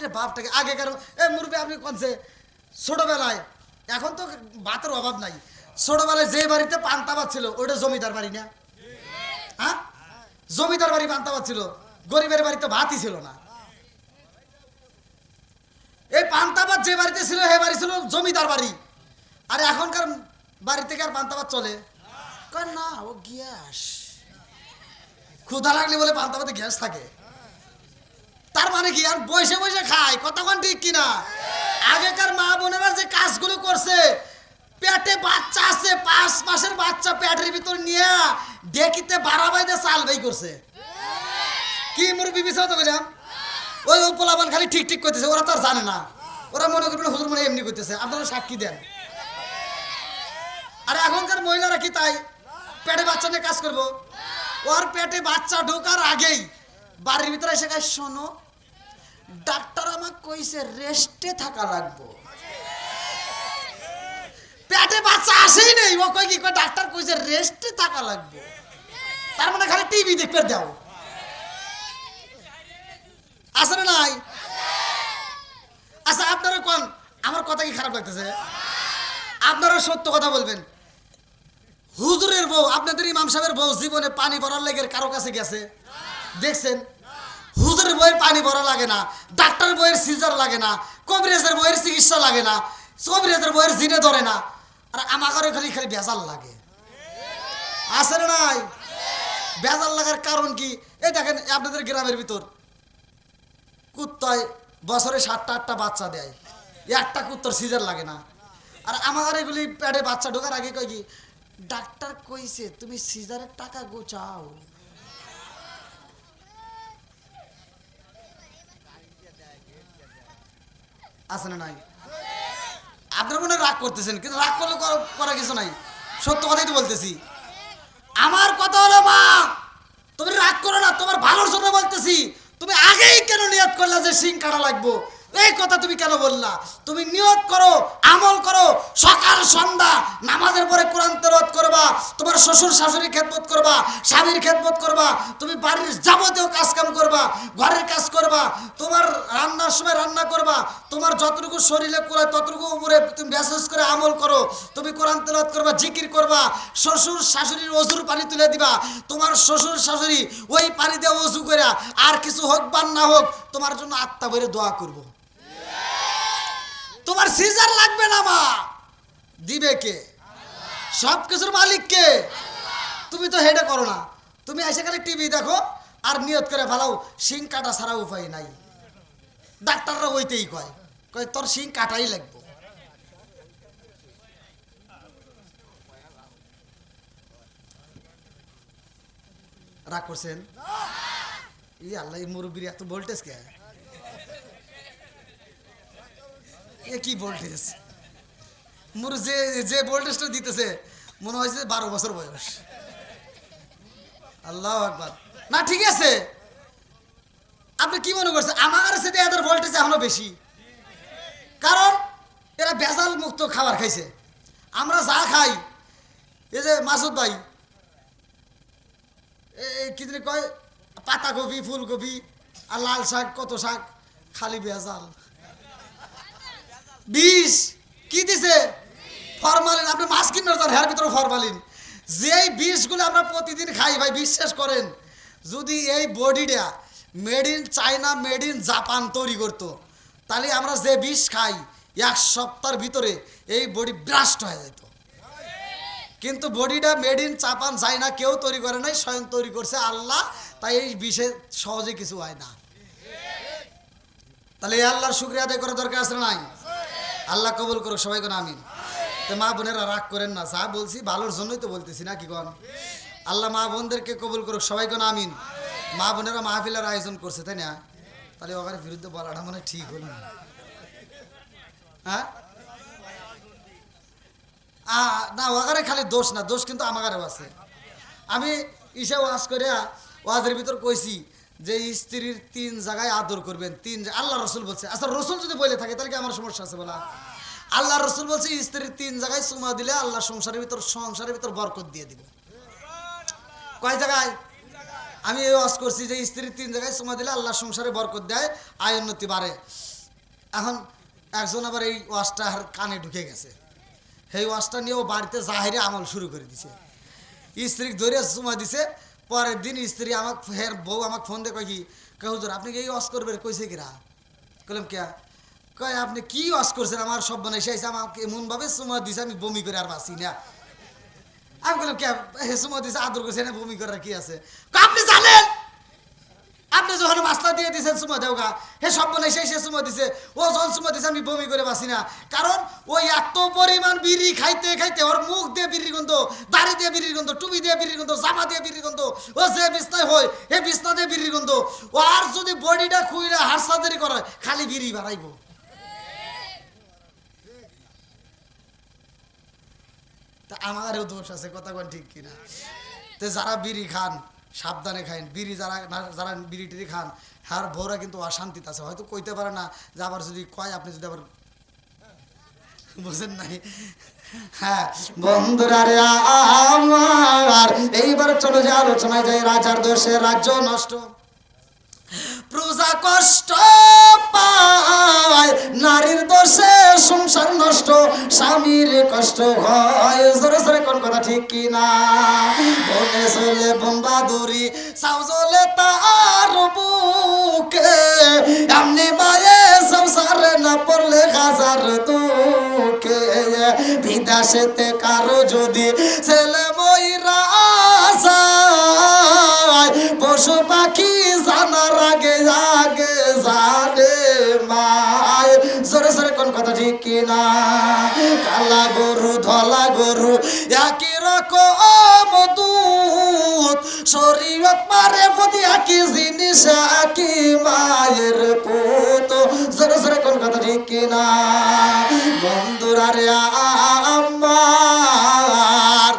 বাপরে বাপটাকে আগেকার মুরব্বী আপনি কোনছে ছোটবেলায়, এখন তো ভাতের অভাব নাই, ছোটবেলায় যে বাড়িতে পান্তা ভাত ছিল ওটা জমিদার বাড়ি না? হ্যাঁ, জমিদার বাড়ি পান্তা ভাত ছিল, গরিবের বাড়িতে ভাতই ছিল না। এই পান্তা ভাত যে বাড়িতে ছিল সে বাড়ি ছিল জমিদার বাড়ি। আর এখনকার বাড়ি থেকে আর পান্তা ভাত চলে না, ও গ্যাস, ক্ষুধা লাগলে বলে পান্তা ভাতে গ্যাস থাকে। তার মানে কি আর বসে বসে খায়, কতক্ষণ ঠিক কিনা? আগেকার মা বোনেরা যে কাজগুলো করছে, পেটে বাচ্চা আছে, 5 মাসের বাচ্চা পেটের ভিতর নিয়ে ডেকিতে বাড়াবাইতে চাল বাই করছে। কি মুরব্বি বিষয় তো বললাম, ওই পোলাবান খালি ঠিক ঠিক করতেছে, ওরা তো আর জানে না, ওরা মনে করবেন হুজুর মনে এমনি করতেছে, আপনারা সাক্ষী দেন। আর এখনকার মহিলারা কি তাই পেটে বাচ্চা নিয়ে কাজ করবো? ওর পেটে বাচ্চা ঢোকার আগেই বাড়ির ভিতরে এসে গাছ, শোনো ডাক্তার আমাকে কইছে রেস্টে থাকা লাগবো। পেটে বাচ্চা আসেই নেই, ও কই কি কয় ডাক্তার কইছে রেস্টে থাকা লাগবে। তার মানে খালি টিভি দেখতে দাও, আছে না নাই? আচ্ছা আপনারা কোন, আমার কথা কি খারাপ লাগতেছে? আপনারা সত্য কথা বলবেন। হুজুরের বউ, আপনাদের ইমাম সাহেবের বউ জীবনে পানি ভরার লেগে কারো কাছে গেছে দেখছেন? হুজুরের বইয়ের পানি ভরা লাগে না, ডাক্তারের বইয়ের সিজার লাগে না, কবিরাজের বইয়ের চিকিৎসা লাগে না, কবিরাজের বইয়ের জিনে ধরে না, আর আমাকে খালি খালি বেজাল লাগে। আছে না নাই? বেজাল লাগার কারণ কি? এই দেখেন আপনাদের গ্রামের ভিতর কুত্তায় বছরে 7টা-8টা বাচ্চা দেয়, একটা কুত্তর সিজার লাগে না। আর আমার এগুলি পেটে বাচ্চা ঢোকার আগে কয় কি ডাক্তার কইছে তুমি সিজারের টাকা গোছাও। আছে না নাই? আপনার মনে রাগ করতেছেন, কিন্তু রাগ করলে করা কিছু নাই, সত্য কথাই তো বলতেছি। আমার কথা হলো মা, তুমি রাগ করো না, তোমার ভালোর জন্য বলতেছি। তুমি আগেই কেন নিয়ত করলা যে শিং কাটা লাগবো? এই কথা তুমি কেন বললা? তুমি নিয়ত করো, আমল করো, সকাল সন্ধ্যা নামাজের পরে কোরআন তেলাওয়াত করবা, তোমার শ্বশুর শাশুড়ি খেদমত করবা, স্বামীর খেদমত করবা, তুমি বাড়ির যাবতীয় কাজ কাম করবা, ঘরের কাজ করবা, তোমার রান্নার সময় রান্না করবা, তোমার যতটুকু শরীরে করে ততটুকু উপরে তুমি মেসেজ করে আমল করো, তুমি কোরআন তেলাওয়াত করবা, জিকির করবা, শ্বশুর শাশুড়ির ওযুর পানি তুলে দিবা, তোমার শ্বশুর শাশুড়ি ওই পানি দিয়ে ওযু করে আর কিছু হোক বা না হোক তোমার জন্য আত্মা ভরে দোয়া করবো। তোমার সিজার লাগবে না, মা দিবে কে? সবকিছুর মালিক কে? তুমি তো হেডে করো না, তুমি এসে খালি টিভি দেখো আর নিয়ত করে ফেলাও শিং কাটা ছাড়া উপায় নাই। ডাক্তাররা ওইতেই কয়, কয় তোর শিং কাটাই লাগবে। রাগ করছেন? ই আল্লাহ, এই মুরব্বির এত ভোল্টেজ কে? এ কি ভোল্টেজ? মুরু যে ভোল্টেজটা দিতেছে মনে হয়েছে 12 বছর বয়স। আল্লাহু আকবার। না ঠিক আছে, আপনি কি মনে করছেন আমার সাথে এদের ভোল্টেজ এখনো বেশি? কারণ এরা ভেজাল মুক্ত খাবার খাইছে। আমরা যা খাই, এই যে মাসুদ ভাই কি জানি কয় পাতাকপি, ফুলকপি আর লাল শাক, কত শাক, খালি ভেজাল, বিষ। কি দিছে? ফরমালিন। আপনি মাছ কিনার যান, এর ভিতরে ফরমালিন। যেই বিষগুলো আমরা প্রতিদিন খাই ভাই, বিশ্বাস করেন, যদি এই বডিটা made in China, made in Japan তৈরি করতো, তাহলে আমরা যে বিষ খাই 1 সপ্তাহের ভিতরে এই বডি ব্রাস্ট হয়ে যেত। কিন্তু বডিটা মেড ইন জাপান, চায়না কেউ তৈরি করে নাই, স্বয়ং তৈরি করছে আল্লাহ। তাই এই বিষে সহজে কিছু হয় না। তাহলে এই আল্লাহর শুকরিয়া আদায় করার দরকার আছে নাই? আল্লাহ কবুল করুক, সবাই কোন আমিন। তো মা বোনেরা রাগ করেন না, যা বলছি ভালোর জন্যই তো বলতেছি, না কি কোন? আল্লাহ মা বোনদেরকে কবুল করুক, সবাই কোন আমিন। মা বোনেরা মাহফিলের আয়োজন করছে, তাই না? তাহলে ওখানে বিরুদ্ধে বলাটা মানে ঠিক হলো না। হ্যাঁ না, ওখানে খালি দোষ না, দোষ কিন্তু আমারও আছে। আমি ইসা ওয়াজ করে ওয়াজের ভিতর কইছি যে স্ত্রীর 3 জায়গায় আদর করবেন, 3 আল্লাহ রসুল বলছে। আচ্ছা রসুল যদি বলে থাকে তাহলে কি আমার সমস্যা আছে বলা? আল্লাহ রসুল বলছে স্ত্রীর 3 জায়গায় চুমা দিলে আল্লাহ সংসারের ভিতর বরকত দিয়ে দিবে। কয় জায়গায়? আমি ওয়াজ করছি যে স্ত্রীর 3 জায়গায় চুমা দিলে আল্লাহ সংসারে বরকত দেয়, আয় উন্নতি বাড়ে। এখন একজন আবার এই ওয়াজটা কানে ঢুকে গেছে, সেই ওয়াজটা নিয়ে ও বাড়িতে জাহিরে আমল শুরু করে দিছে। স্ত্রী ধরে চুমা দিছে। পরের দিন স্ত্রী আমাকে ফের বউ আমাকে ফোন দিয়ে কয় কি, কয় হুজুর আপনি কি এই ওয়াজ করবেন? কইছে কিরা? কইলাম কে? কয় আপনি কি ওয়াজ করছেন? আমার সব বানাইছে আমাকে এমনভাবে চুমা দিছে আমি বমি করে আর বাঁচি না। আমি বললাম কে চুমা দিছে আদর করছে না, বমি করার কি আছে? আপনি জানেন আপনি যখন মাসলা দিয়ে দিয়েছেন চুমা দেওগা, হে সব বানাইছে সে চুমা দিছে, ও যখন চুমা দিছে আমি বমি করে বাঁচি না। কারণ ওই এত পরিমাণ বিড়ি খাইতে খাইতে ওর মুখ দিয়ে বিড়ির গন্ধ, দাড়ি দিয়ে বিড়ির গন্ধ, টুপি দিয়ে বিড়ির গন্ধ, জামা দিয়ে বিড়ির গন্ধ, ও যে বিছনায় হয় হে বিছনা দিয়ে বিড়ির গন্ধ। ও আর যদি বডিটা খুইলা হারসাদারি করে খালি বিড়ি বাড়াইব। তা আমারও দোষ আছে, কথা কোন ঠিক কিনা? তো যারা বিড়ি খান সাবধানে খাইন। বিড়ি যারা যারা বিড়ি টিড়ি খান আর বউরা কিন্তু অশান্তিতে আছে, হয়তো কইতে পারে না যে আবার যদি কয় আপনি যদি আবার বুঝেন নাই। হ্যাঁ বন্ধুরা রে আমার, এইবার চলো যে আলোচনায় যাই। রাজার দোষে রাজ্য নষ্ট, প্রজা কষ্ট পায়, নারীর দোষে সংসার নষ্ট, স্বামীর কষ্ট হয়। জোরে জোরে কোন কথা ঠিক কিনা? বনে চলে বোমবাদুরি, চাও জ্বলে তার বুকে, এমনি মায়ে সংসারে না পড়লে হাজার দুঃখে। বিদেশেতে কারো যদি ছেলে ময়রা যায়, পশু পাখি জানার আগে আগে জানে মায়। জোরে জোরে কোন কথা ঠিক কিনা? কালা গরু ধলা গরু একই রকম দুধ, শরীয়ত মারে প্রতি একই জিনিস একই মায়ের পুত। জোরে জোরে কোন কথা ঠিক কিনা? বন্ধুরা রে আমার,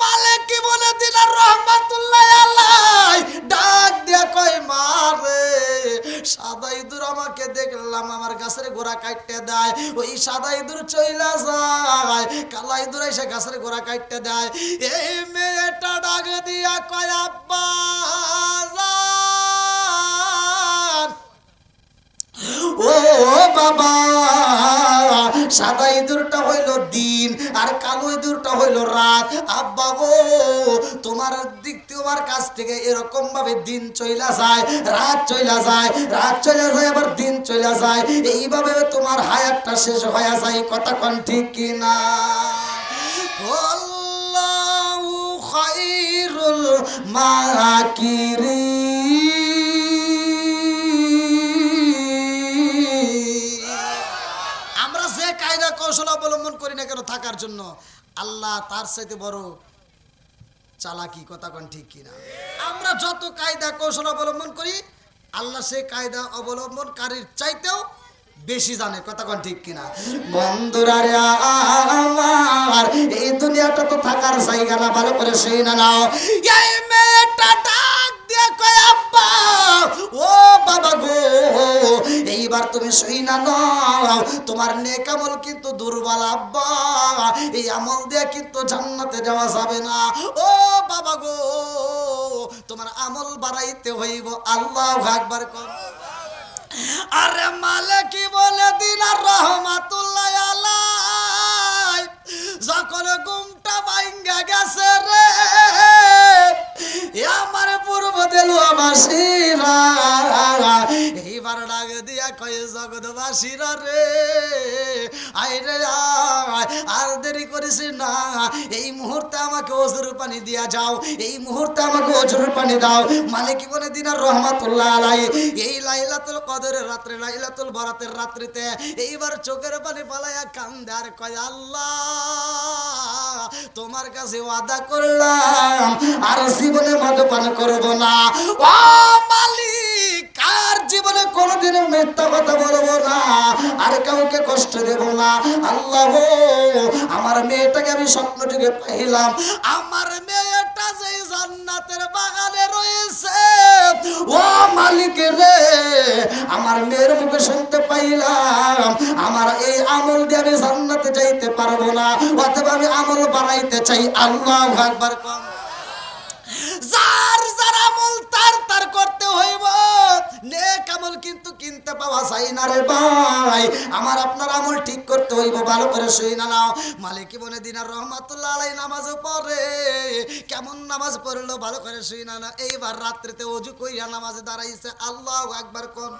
মালিক কি বলে দিলেন রহমাতুল্লাহ আলাইহি, ডাক দিয়া কয় মারে সাদা ইঁদুর আমাকে দেখলাম আমার গাছের গোড়া কাটতে দেয়, ওই সাদা ইঁদুর চইলা যায়, কালা ইঁদুর এসে গাছের গোড়া কাটতে দেয়। এই মেয়েটা ডাক দিয়া কয় আব্বা ও বাবা, সাদা ইঁদুরটা হইল দিন আর কালো ইঁদুরটা হইল রাত। আব্বা গো তোমার দিক তোমার কাছ থেকে এরকম ভাবে দিন চইলা যায়, রাত চইলা যায়, রাত চইলা যায়, আবার দিন চইলা যায়, এইভাবে তোমার হায়াতটা শেষ হয়ে যায়। কথা কোন ঠিক কিনা? আল্লাহু খায়রুল মাকিরিন। আমরা যে কায়দা কৌশল অবলম্বন করি না কেন থাকার জন্য, আল্লাহ তার চাইতে বড় চালাকি। কথা কোন ঠিক কিনা? আমরা যত কায়দা কৌশল অবলম্বন করি আল্লাহ সে কায়দা অবলম্বনকারীর চাইতেও বেশি জানে। কথা কোন ঠিক কিনা? বন্ধুরা রে আমার, এই দুনিয়াটা তো থাকার জায়গা না, ভালো করে সেই না নাও। এই মেয়েটা ডাক দিয়ে কয় আব্বা ও বাবা গো, এইবার তুমি সই না নাও, তোমার নেক আমল কিন্তু দুর্বল আব্বা, এই আমল দিয়ে কিন্তু জান্নাতে যাওয়া যাবে না। ও বাবা গো তোমার আমল বাড়াইতে হইব। আল্লাহু আকবার কর। আরে মালিক কি বলে দিলেন রহমাতুল্লাহ আলাইহি, যখন ঘুমটা ভাঙ্গা গেছে রে আমার পূর্ব দেলুয়াবাসীরা, এইবার ডাক দিয়া কয়ে জগৎবাসীরা রে আয় রে আয়, আর দেরি করিস না, এই মুহূর্তে আমাকে ওজুর পানি দিয়া যাও, এই মুহূর্তে আমাকে ওজুর পানি দাও। মালিক বলে দিনার রহমাতুল্লাহ আলাইহি এই লাইলাতুল কদরের রাত্রে, লাইলাতুল বরাতের রাত্রিতে এইবার চোখের পানি পালাইয়া কান্দে আর কয় আল্লাহ তোমার কাছে ওয়াদা করলাম আর জীবনে মদ পান করব না। ও মালিক আর জীবনে কোনোদিন মিথ্যা কথা বলবো না, আর কাউকে কষ্ট দেব না। আল্লাহ আমার মেয়েটাকে আমি স্বপ্ন থেকে পাইলাম, আমার মেয়েটা যে জান্নাতের বাগানে রয়েছে, ও মালিক রে আমার মেয়ের মুখে শুনতে পাইলাম আমার এই আমল দিয়ে আমি জান্নাতে যাইতে পারবো না, অথবা আমি আমল বাড়াইতে চাই। আল্লাহু আকবার। যার যার আমল তার তার করতে হইব, নেক আমল কিন্তু কিনতে পাওয়া যায় না রে ভাই। আমার আপনার আমল ঠিক করতে হইব, ভালো করে শুই না নাও। মালিক ইবনে দিনার রহমাতুল্লাহ আলাইহি নামাজ পড়ে, কেমন নামাজ পড়লো ভালো করে শুই না না। এইবার রাত্রিতে ওযু কইরা নামাজে দাঁড়াইছে, আল্লাহু আকবার কোন।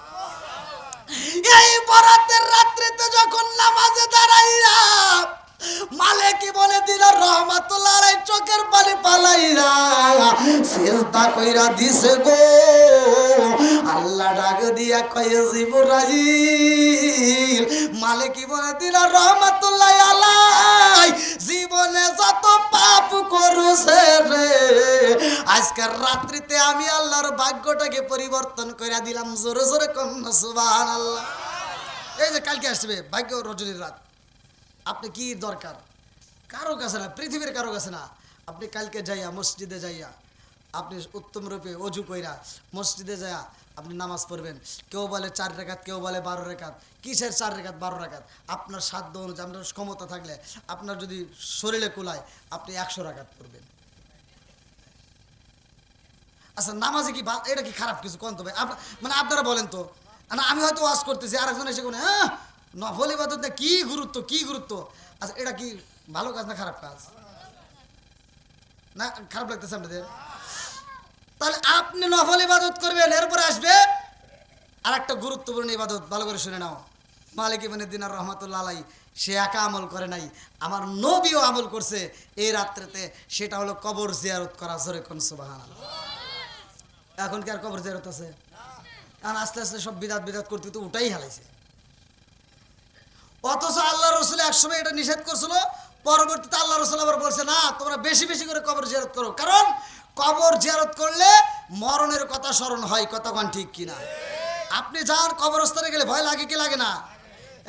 এই বরাতের রাত্রিতে যখন নামাজে দাঁড়াইয়া মালিক ইবনে দিনার রাহমাতুল্লাহ আলাইহি চোখের পানি পালাইরা সিজদা কইরা দিছে গো, আল্লাহ ডাক দিয়া কয় জিবরাইল, মালিক ইবনে দিনার রাহমাতুল্লাহ আলাইহি জীবনে যত পাপ করেছে রে, আজকের রাত্রিতে আমি আল্লাহর ভাগ্যটাকে পরিবর্তন কইরা দিলাম। জোরে জোরে কোন সুবহানাল্লাহ। এই যে কালকে আসবে ভাগ্য রজনীর রাত, আপনি কি দরকার? কারো কাছে না, পৃথিবীর কারো কাছে না। আপনি কালকে যাইয়া মসজিদে যাইয়া আপনি উত্তম রূপে অজু কইরা মসজিদে যাইয়া আপনি নামাজ পড়বেন। কেউ বলে 4 রাকাত, কেউ বলে 12 রাকাত। কিসের 4 রাকাত 12 রাকাত? আপনার সাধ্য অনুযায়ী, আপনার ক্ষমতা থাকলে, আপনার যদি শরীরে কুলায় আপনি 100 রাকাত পড়বেন। আচ্ছা নামাজে কি এটা কি খারাপ কিছু কোন তো ভাই? মানে আপনারা বলেন তো। আমি হয়তো ওয়াজ করতেছি, আর একজন এসে কোন হ্যাঁ নফল ইবাদত না, কি গুরুত্ব কি গুরুত্ব। আচ্ছা এটা কি ভালো কাজ না খারাপ কাজ? না খারাপ লাগতেছে আপনাদের? তাহলে আপনি নফল ইবাদত করবেন, এরপরে আসবে আর একটা গুরুত্বপূর্ণ ইবাদত, ভালো করে শুনে নাও। মালিক ইবনে দিনার রহমাতুল্লাহ আলাইহি সে একা আমল করে নাই, আমার নবীও আমল করছে এই রাত্রিতে, সেটা হলো কবর জিয়ারত করা। জোরে কোন সুবহানাল্লাহ। এখন কি আর কবর জিয়ারত আছে? কারণ আস্তে আস্তে সব বিদাত বিদাত করতে তো উঠাই হালাইছে। অথচ আল্লাহ রসুল একসময় এটা নিষেধ করছিল, পরবর্তীতে আল্লাহ রসুল আবার বলছে না তোমরা বেশি বেশি করে কবর জিয়ারত করো, কারণ কবর জিয়ারত করলে মরণের কথা স্মরণ হয়। কতক্ষণ ঠিক কিনা? আপনি যান কবরস্থানে গেলে ভয় লাগে কি লাগে না?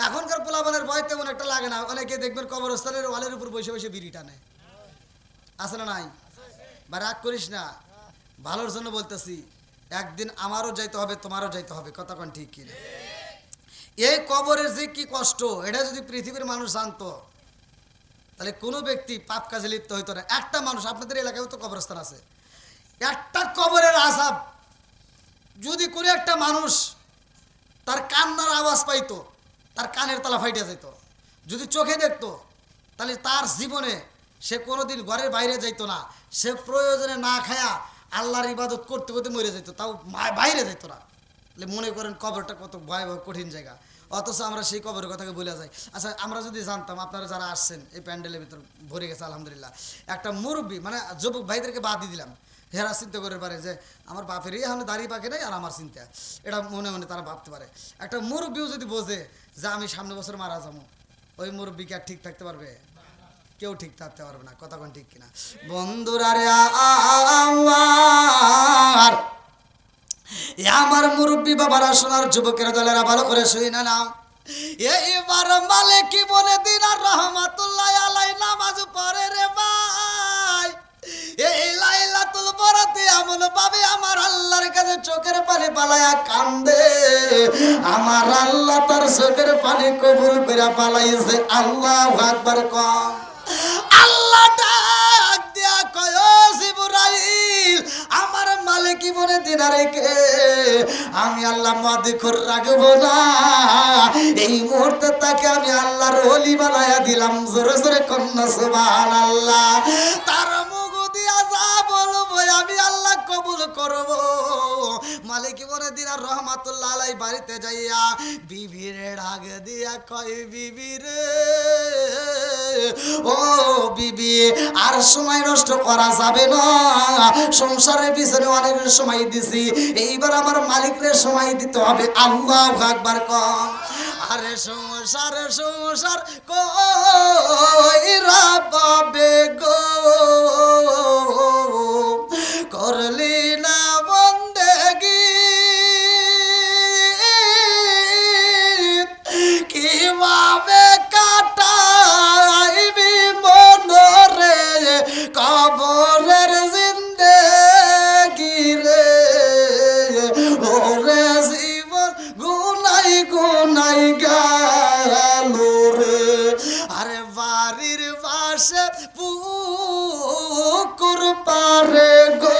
এখনকার পোলাপানের ভয় তেমন একটা লাগে না। অনেকে দেখবেন কবরস্থানের ওয়ালের উপর বসে বসে বিড়ি টানে, আছে না নাই? বা রাগ করিস না, ভালোর জন্য বলতেছি, একদিন আমারও যাইতে হবে, তোমারও যাইতে হবে। কতক্ষণ ঠিক কিনা? এই কবরের যে কি কষ্ট, এটা যদি পৃথিবীর মানুষ জানতো তাহলে কোনো ব্যক্তি পাপ কাজে লিপ্ত হইতো না। একটা মানুষ, আপনাদের এলাকায় তো কবরস্থান আছে, একটা কবরের আযাব যদি কোনো একটা মানুষ তার কান্নার আওয়াজ পাইতো, তার কানের তলা ফাইটে যেত। যদি চোখে দেখতো তাহলে তার জীবনে সে কোনোদিন ঘরের বাইরে যাইতো না, সে প্রয়োজনে না খায়া আল্লাহর ইবাদত করতে করতে মরে যেত, তাও বাইরে যেত না। মনে করেন কবরটা কত ভয়াবহ কঠিন জায়গা, অথচ আমরা সেই কবরের কথাকে বলে যাই। আচ্ছা আমরা যদি জানতাম, আপনারা যারা আসছেন এই প্যান্ডেলের ভিতর ভরে গেছে আলহামদুলিল্লাহ, একটা মুরব্বী মানে যুবক ভাইদেরকে বাদ দিয়ে দিলাম, হেরা চিন্তা করে পারে যে আমার বাপেরই এখন দাড়ি পাকে নাই আর আমার চিন্তা, এটা মনে মনে তারা ভাবতে পারে। একটা মুরব্বীও যদি বোঝে যে আমি সামনে বছর মারা যাবো, ওই মুরব্বীকে আর ঠিক থাকতে পারবে? কেউ ঠিক থাকতে পারবে না। কতক্ষণ ঠিক কিনা? বন্ধুরা রে আমার মুরব্বী বাবারা, শোনার যুবকের দলেরা, ভালো করে শুই না নাও। এইবার মালিক ইবনে দিনার রহমাতুল্লাহ আলাইহি নামাজ পড়ে রে ভাই। এই লাইলাতুল বরাতে এমন ভাবে আমার আল্লাহর কাছে চোখের পানি পালায়া কান্দে, আমার আল্লাহ তার চোখের পানি কবুল করে পালাইছে। আল্লাহু আকবার কম। আল্লাহ ডাক দিয়া কয় জিবরাইল, আমার মালিক ইবনে দিনারকে আমি আল্লাহ মাদিখর রাখবো না, এই মুহূর্তে তাকে আমি আল্লাহর ওলি বানায়া দিলাম। জোরে জোরে কন্যা সুবহানাল্লাহ। তার মুখ দিয়া যা বলবো আমি আল্লাহ কবুল করব। মালিক ইবনে দিনার রহমাতুল্লাহ আলাইহি বাড়িতে যাইয়া বিবিরে ডাক দিয়া কয়, বিবি রে ও বিবি, আর সময় নষ্ট করা যাবে না, সংসারের পিছনে অনেক সময় দিছি, এইবার আমার মালিকের সময় দিতে হবে। আল্লাহু আকবার কম। আরে সংসার সংসার কইরা পাবে গো, করলি না বন্দেগি, কিভাবে কাটাইবি মনরে কবরের জিন্দেগি রে, ওরে জীবন গুনাই গুনাই গেল রে। আরে বাড়ির পাশে পুকুর পারে গো,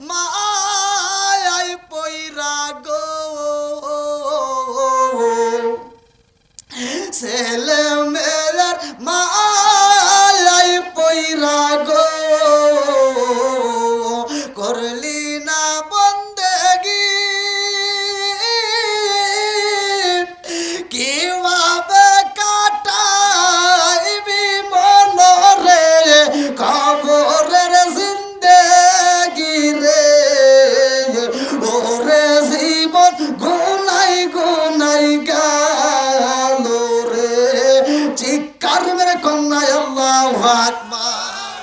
মায়াই পইরা গো ছেলে মেয়ের মায়াই পইরা গো করলি না বন্দেগি কিভাবে কাটাইবি মনরে খবরের জিন্দেগি রে ওরে জীবন গুনাই গুনাই গেল রে চিৎকার মেরে কন্যায় আল্লাহু আকবার।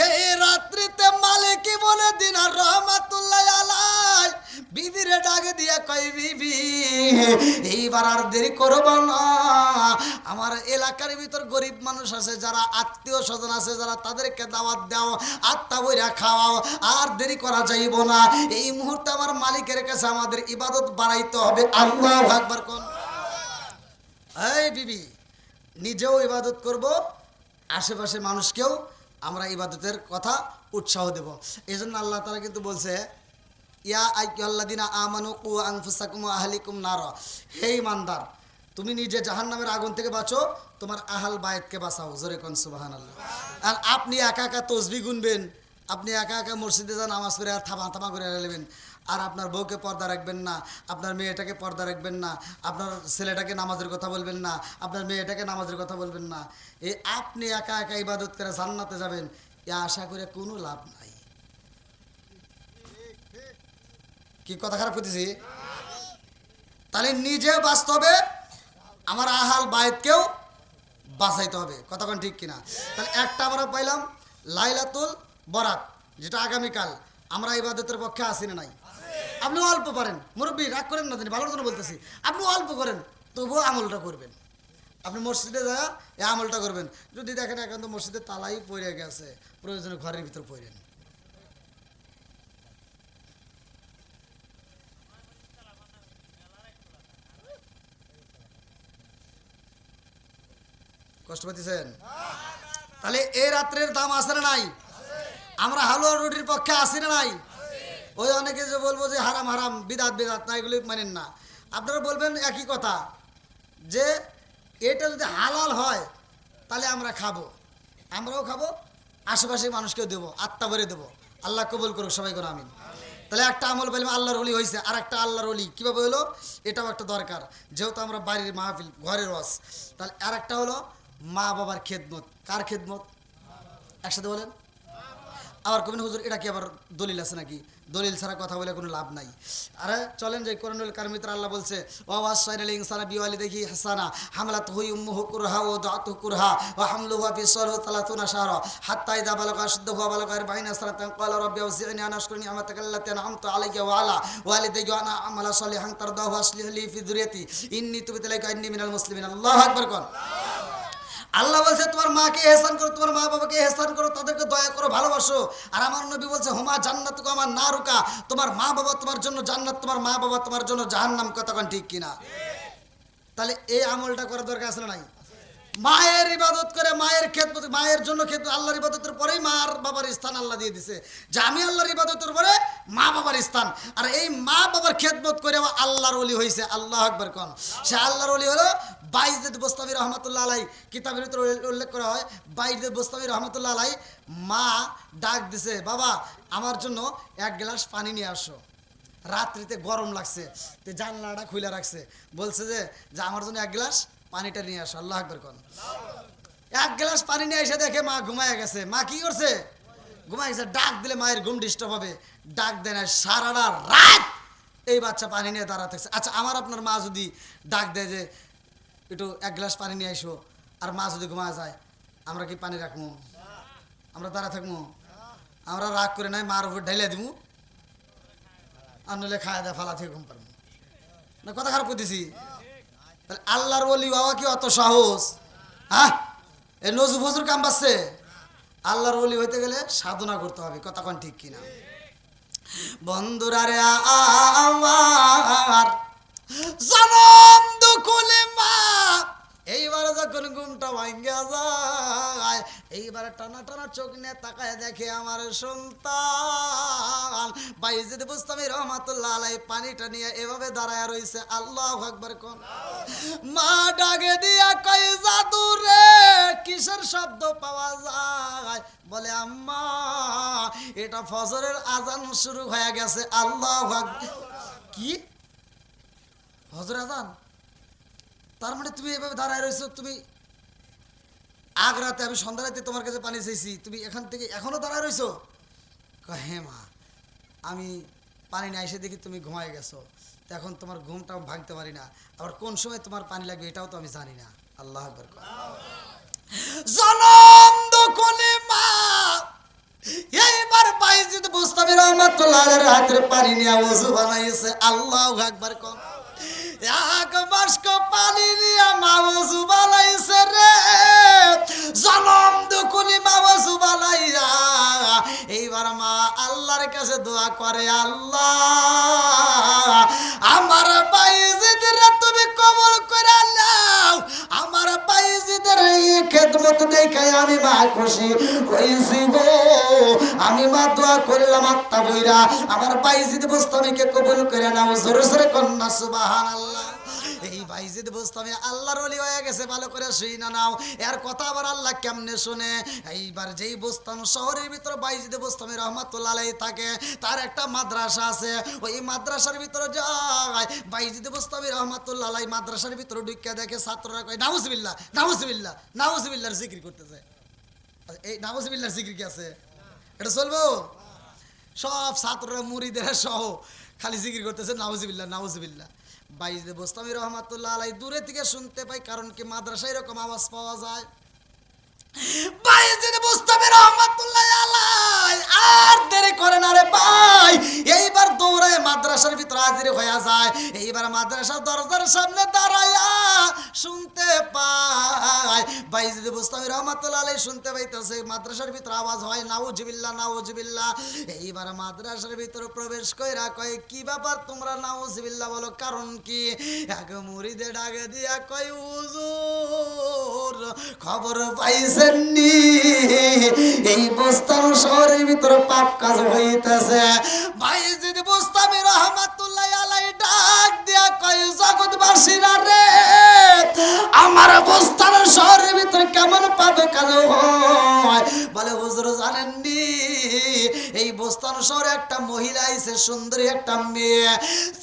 এই রাত্রিতে মালিক বলে দিনার রহমাতুল্লাহ আলাই বিবিরে ডাকে দিয়া কই বিবি এইবার আর দেরি করব না, আমার এলাকার ভিতর গরিব মানুষ আছে যারা আত্মীয় স্বজন আছে যারা তাদেরকে দাওয়াত দাও আত্মা বইরা খাওয়াও আর দেরি করা যাইব না। এই মুহূর্তে আমার মালিকের কাছে আমাদের ইবাদত বাড়াইতে হবে। আল্লাহু আকবার কোন। এই বিবি নিজেও ইবাদত করব, আশেপাশে মানুষকেও আমরা ইবাদতের কথা উৎসাহ দেব। এই জন্য আল্লাহ তাআলা কিন্তু বলছে ইয়া আইয়ুহাল্লাযিনা আমানু কু আনফুসাকুম ওয়া আহলিকুম নার, হে ঈমানদার তুমি নিজে জাহান্নামের আগুন থেকে বাঁচো, তোমার আহল বায়তকে বাঁচাও। জোরে কোন সুবহানাল্লাহ। আর আপনি একা একা তাসবিহ গুনবেন, আপনি একা একা মসজিদে যা নামাজ পড়ে আর থামা থামা করে নেবেন, আর আপনার বউকে পর্দা রাখবেন না, আপনার মেয়েটাকে পর্দা রাখবেন না, আপনার ছেলেটাকে নামাজের কথা বলবেন না, আপনার মেয়েটাকে নামাজের কথা বলবেন না, এই আপনি একা একা ইবাদত করে জান্নাতে যাবেন, এ আশা করে কোনো লাভ নাই। কি কথা খারাপ করতেছি? তাহলে নিজে বাঁচতে হবে, আমার আহাল বায়তকেও বাঁচাইতে হবে। কথা কোন ঠিক কিনা? তাহলে একটা আমরা পাইলাম লাইলাতুল বরাত, যেটা আগামীকাল। আমরা ইবাদতের পক্ষে আসি না নাই? আপনি অল্প পারেন, মুরব্বী রাগ করেন না, তিনি ভালোর জন্য বলতেছি, আপনি অল্প করেন তবুও আমলটা করবেন। আপনি মসজিদে যা এই আমলটা করবেন। যদি দেখেন এখন তো মসজিদে তালাই পড়ে গেছে, প্রয়োজনে ঘরের ভিতর পড়েন। কষ্ট পাচ্ছেন? তাহলে এই রাত্রের দাম আছে না নাই? আমরা হালুয়া রুটির পক্ষে আসি না নাই? ওই অনেকে যে বলবো যে হারাম হারাম বিদাত বিদাত না, এগুলি মানেন না। আপনারা বলবেন একই কথা যে এটা যদি হালাল হয় তাহলে আমরা খাবো, আমরাও খাবো, আশেপাশের মানুষকেও দেবো, আত্মা ভরে দেবো। আল্লাহ কবুল করুক, সবাই করো আমিন। তাহলে একটা আমল পেলাম আল্লাহর ওলি হয়েছে, আর একটা আল্লাহর ওলি কীভাবে হলো এটাও একটা দরকার, যেহেতু আমরা বাড়ির মাহফিল ঘরের রস। তাহলে আর একটা হলো মা বাবার খেদমত। কার খেদমত? একসাথে বলেন। আবার কবিন হুজুর এটা কি আবার দলিল আছে নাকি? দলিল ছাড়া কথা বলে কোনো লাভ নাই। আরে চলেন যে কোরআনুল কারিমের আল্লাহ বলছে ওয়াসাইনাল ইনসানা বিওয়ালিদিহি হাসানা হামলাতহু উম্মুহু কুরহা ওয়া দাআতুহু কুরহা ওয়া হামলুহু ফিসসালহু 30 শাহরা হাত্তা ইযা বালাগা আশুদ্দাহু ওয়া বালাগা 40 সানাতান ক্বালা রাব্বি আউজি'নি আন আশকুরা নি'মাতাকা আল্লাতী আন'আমতা আলাইয়া ওয়া আলা ওয়ালিদাইয়া ওয়া আনা আমালা সালিহান তারদাহু আসলিহ লি ফি যুররিয়াতি ইন্নী তুবতু ইলাইকা ইন্নী মিনাল মুসলিমিন। আল্লাহু আকবার কোন। আল্লাহ বলছে তোমার মাকে ইহসান করো, তোমার মা বাবাকে ইহসান করো, তাদেরকে দয়া করো, ভালোবাসো। আর আমার নবী বলছে হুমা জান্নাতুকা আমার নারুকা, তোমার মা বাবা তোমার জন্য জান্নাত, তোমার মা বাবা তোমার জন্য জাহান্নাম। কথা কোন ঠিক কিনা? তাহলে এই আমলটা করার দরকার আছে না নাই? মায়ের ইবাদত করে, মায়ের খেদমত, মায়ের জন্য খেদমত। আল্লাহর ইবাদতের পরেই মা আর বাবার স্থান আল্লাহ দিয়ে দিছে, যে আমি আল্লাহর ইবাদতের পরে মা বাবার স্থান। আর এই মা বাবার খেদমত করে আল্লাহর ওলি হয়েছে। আল্লাহু আকবার কোন। সে আল্লাহর ওলি হলো বাইজিদ বোস্তামি রহমাতুল্লাহ আলাই। কিতাবের ভিতরে উল্লেখ করা হয় বাইজিদ বোস্তামি রহমাতুল্লাহ আলাই মা ডাক দিছে, বাবা আমার জন্য এক গ্লাস পানি নিয়ে আসো। রাত্রিতে গরম লাগছে, তো জানলাটা খুলে রাখছে, বলছে যে আমার জন্য এক গ্লাস পানিটা নিয়ে আসো। আল্লাহু আকবার কোন। এক গ্লাস পানি নিয়ে এসে দেখে মা ঘুমায় গেছে। মা কি করছে? ঘুমায় গেছে। ডাক দিলে মায়ের ঘুম ডিস্টার্ব হবে, ডাক দেয় না। সারাটা রাত এই বাচ্চা পানি নিয়ে দাঁড়া থাকছে। আচ্ছা আমার আপনার মা যদি ডাক দেয় যে একটু এক গ্লাস পানি নিয়ে এসো, আর মা যদি ঘুমায় যায়, আমরা কি পানি রাখবো? আমরা দাঁড়া থাকবো? আমরা রাগ করে নাই মার উপর ঢাইলে দিব, আর নইলে খাওয়া দেয় ফালা থেকে ঘুম পারবো না। কথা খারাপ করতেছি? তাহলে আল্লাহর ওলি বাবা কি অত সাহস? হ্যাঁ, এই নজু ফজুর কাম পাচ্ছে। আল্লাহর ওলি হইতে গেলে সাধনা করতে হবে। কথা কোন ঠিক কিনা? বন্ধুরা রে আমার জনম দুকুলে মা, এইবার যখন ঘুমটা ভাঙ্গা যায় এইবারে টানা টানা চোখ নিয়ে তাকায় দেখে আমার সন্তান বাইজিদ বুস্তামি রহমাতুল্লাহ আলাইহি পানিটা নিয়ে এভাবে দাঁড়ায় রইছে। আল্লাহু আকবার কোন। মা ডাকে দিয়া কয় জাদু রে কিসের শব্দ পাওয়া যায়? বলে আম্মা এটা ফজরের আজান শুরু হয়ে গেছে। আল্লাহু আকবার। কি ফজরের আজান? তার মানে তুমি এভাবে দাঁড়ায় রইছো? তুমি আগ রাতে আমি সন্ধ্যা রাতে তোমার কাছে পানি চাইছি, তুমি এখান থেকে এখনো দাঁড়ায় রইছো? হ্যাঁ মা, আমি পানি না এসে দেখি তুমি ঘুমায় গেছো, তো এখন তোমার ঘুমটাও ভাঙতে পারি না, আবার কোন সময় তোমার পানি লাগবে এটাও তো আমি জানি না। আল্লাহ আকবার। জনম দখলে মা এইবার বাইজিদ বুস্তামি রহমাতুল্লাহ আলাইহির হাতের পানি নিয়ে ওযু বানাইছে। আল্লাহু আকবার কোন। এক বাস্ক পানি নিয়ে মা ওযু বানাইছে রে। জনম দখলে মা ওযু বানাইয়া এইবার মা আল্লাহর কাছে দোয়া করে, আল্লাহ আমার বাইজিদের তুমি কবুল করে নাও। আমার বাইজিদের এই খেদমত দেখে আমি মা খুশি হইছি গো। আমি মা দোয়া করলাম আত্মা বইরা আমার বাইজিদ বুস্তামিকে কবুল করে নাও। জোরে জোরে কন্যা সুবহানাল্লাহ। এই বাইজিদ বুস্তামি আল্লাহর ওলি হয়ে গেছে, ভালো করে শুইনা নাও। এর কথা আবার আল্লাহ কেমনে শুনে? এইবার যেই বুস্তান শহরের ভিতর বাইজিদ বুস্তামি রহমাতুল্লাহ আলাইহি থাকে, তার একটা মাদ্রাসা আছে। ওই মাদ্রাসার ভিতরে যায় বাইজিদ বুস্তামি রহমাতুল্লাহ আলাইহি। মাদ্রাসার ভিতরে ঢুকে দেখে ছাত্ররা কয় নাউজুবিল্লাহ নাউজুবিল্লাহ নাউজুবিল্লাহর জিকির করতেছে। এই নাউজুবিল্লাহর জিকির কি আছে? এটা চলবো? সব ছাত্ররা মুরিদের সহ খালি জিকির করতেছে নাউজুবিল্লাহ নাউজুবিল্লাহ। বাইজিদ বুস্তামি রহমাতুল্লাহ আলাইহি দূরে থেকে শুনতে পাই, কারণ কি মাদ্রাসায় এরকম আওয়াজ পাওয়া যায়। বাইজিদ বুস্তামি রহমাতুল্লাহ আলাইহি আর দেরি করে না রে ভাই, এইবার দৌড়ায় মাদ্রাসার ভিতর হাজির হয়ে যায়। এইবার মাদ্রাসার দরজার সামনে দাঁড়ায়া শুনতে পায় বাইজিদ বুস্তামি রহমাতুল্লাহ আলাইহি শুনতে পাইতেছে মাদ্রাসার ভিতর আওয়াজ হয় নাউজুবিল্লাহ নাউজুবিল্লাহ। এইবার মাদ্রাসার ভিতর প্রবেশ কইরা কয় কি ব্যাপার তোমরা নাউজুবিল্লাহ বলো, কারণ কি? এক মুরিদে ডাকে দিয়া কয় হুজুর খবর পাইছেন নি এই বুস্তান শহরের ভিতর পাপ কাজ হইতেছে। বাইজিদ বুস্তামি রহমাতুল্লাহ আলাইহি ডাক দিয়া কয় জগৎবাসীরা রে আমার বুস্তান শহরের ভিতর কেমন পাপ কাজ হয়? বলে হুজুর জানেন নি এই বুস্তান শহরে একটা মহিলা আইছে, সুন্দরী একটা মেয়ে।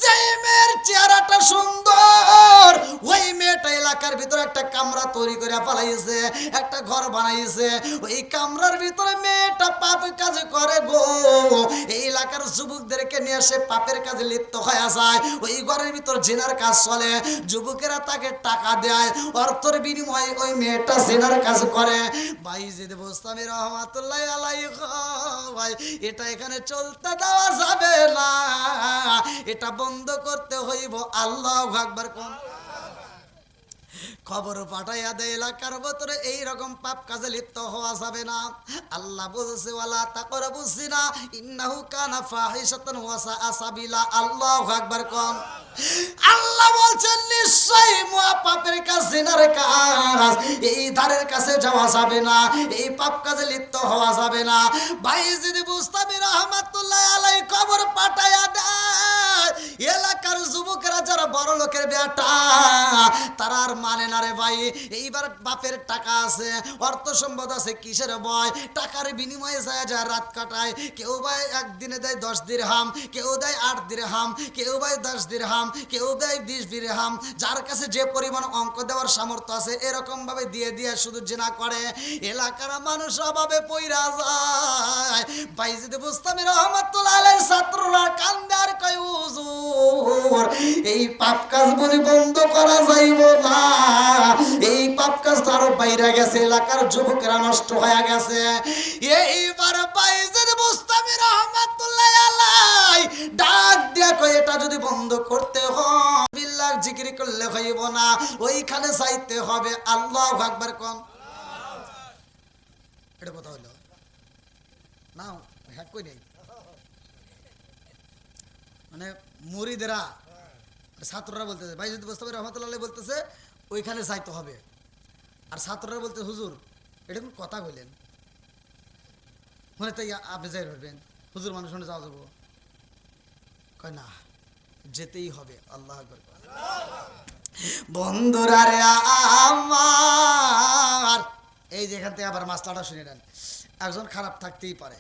যে মেয়ের চেহারাটা সুন্দর ওই মেয়েটা এলাকার ভিতরে একটা কামরা তৈরি করে পালাইছে, একটা ঘর বানাইছে। ওই কামরার ভিতরে মেয়েটা পাপ কাজ করে গো। এই এলাকার যুবকদেরকে নিয়ে সে পাপের কাজে লিপ্ত হয়ে যায়। ওই ঘরের ভিতর জিনার কাজ চলে, যুবকেরা তাকে টাকা দেয়, অর্থের বিনিময়ে ওই মেয়েটা জিনার কাজ করে। বাইজিদ বুস্তামি রহমাতুল্লাহ আলাইহি ভাই এটা এখানে চলতে দেওয়া যাবে না, এটা বন্ধ করতে হইব। আল্লাহু আকবার কোন। খবর পাঠাইয়া দেয় এলাকার ভিতরে এইরকম পাপ কাজে লিপ্ত হওয়া যাবে না। আল্লাহ বলছে ওয়ালা তাকরাবুস জিনা ইন্নাহু কানা ফাহিশাতান ওয়া সাআ সাবিলা। আল্লাহু আকবার কোন। আল্লাহ বলছেন নিশ্চয়ই পাপের কাজ জিনার কাজ এই ধারের কাছে যাওয়া যাবে না, এই পাপ কাজে লিপ্ত হওয়া যাবে না। বাইজিদ বুস্তামি রহমাতুল্লাহ আলাইহি খবর পাঠাইয়া দেয় এলাকার যুবকেরা যারা বড় লোকের বেটা তারা আর মানে না রে ভাই। এইবার বাপের টাকা আছে, অর্থ সম্পদ আছে, কিসের ভয়? টাকার বিনিময়ে যায় যায় রাত কাটায়। কেউ ভাই একদিনে দেয় 10 দিরহাম, কেউ দেয় 8 দিরহাম, কেউ ভাই 10 দিরহাম, কেউ দেয় 20 দিরহাম। যার কাছে যে পরিমাণ অঙ্ক দেওয়ার সামর্থ্য আছে এরকম ভাবে দিয়ে দিয়ে শুধু জিনা করে। এলাকার মানুষ অভাবে পইরা যায়। বাইজিদ বুস্তামি রহমাতুল্লাহ আলাইহি ছাত্ররা কান্দে আর কয় হুজুর এই পাপ কাজ বলি বন্ধ করা যাইব না, এই পাপ কাজ আরো বাইরে গেছে, এলাকার যুবকেরা নষ্ট হয়ে গেছে। এইবার বাইজিদ বুস্তামি রহমাতুল্লাহ আলাইহি ডাক দিয়া কয় এটা যদি বন্ধ করতে হয় বিল্লাহ জিকির করলে হইব না, ওইখানে যাইতে হবে। আল্লাহু আকবার কোন। এটা কথা হলো না হ্যাক কই নাই, মানে মুরিদেরা ছাত্ররা বলতেছে বাইজিদ বুস্তামি রহমাতুল্লাহ আলাইহি বলতেছে ওইখানে যাইতে হবে, আর ছাত্ররা বলতে হুজুর এটা কোন কথা বললেন? মনে তাই আপনি যাই পারবেন, হুজুর মানুষ মনে যাওয়া যাবো, কয় না যেতেই হবে। আল্লাহ আকবার। বন্ধুরা রে আমার, এই যেখান থেকে আবার মাসলাটা শুনে নেন। একজন খারাপ থাকতেই পারে,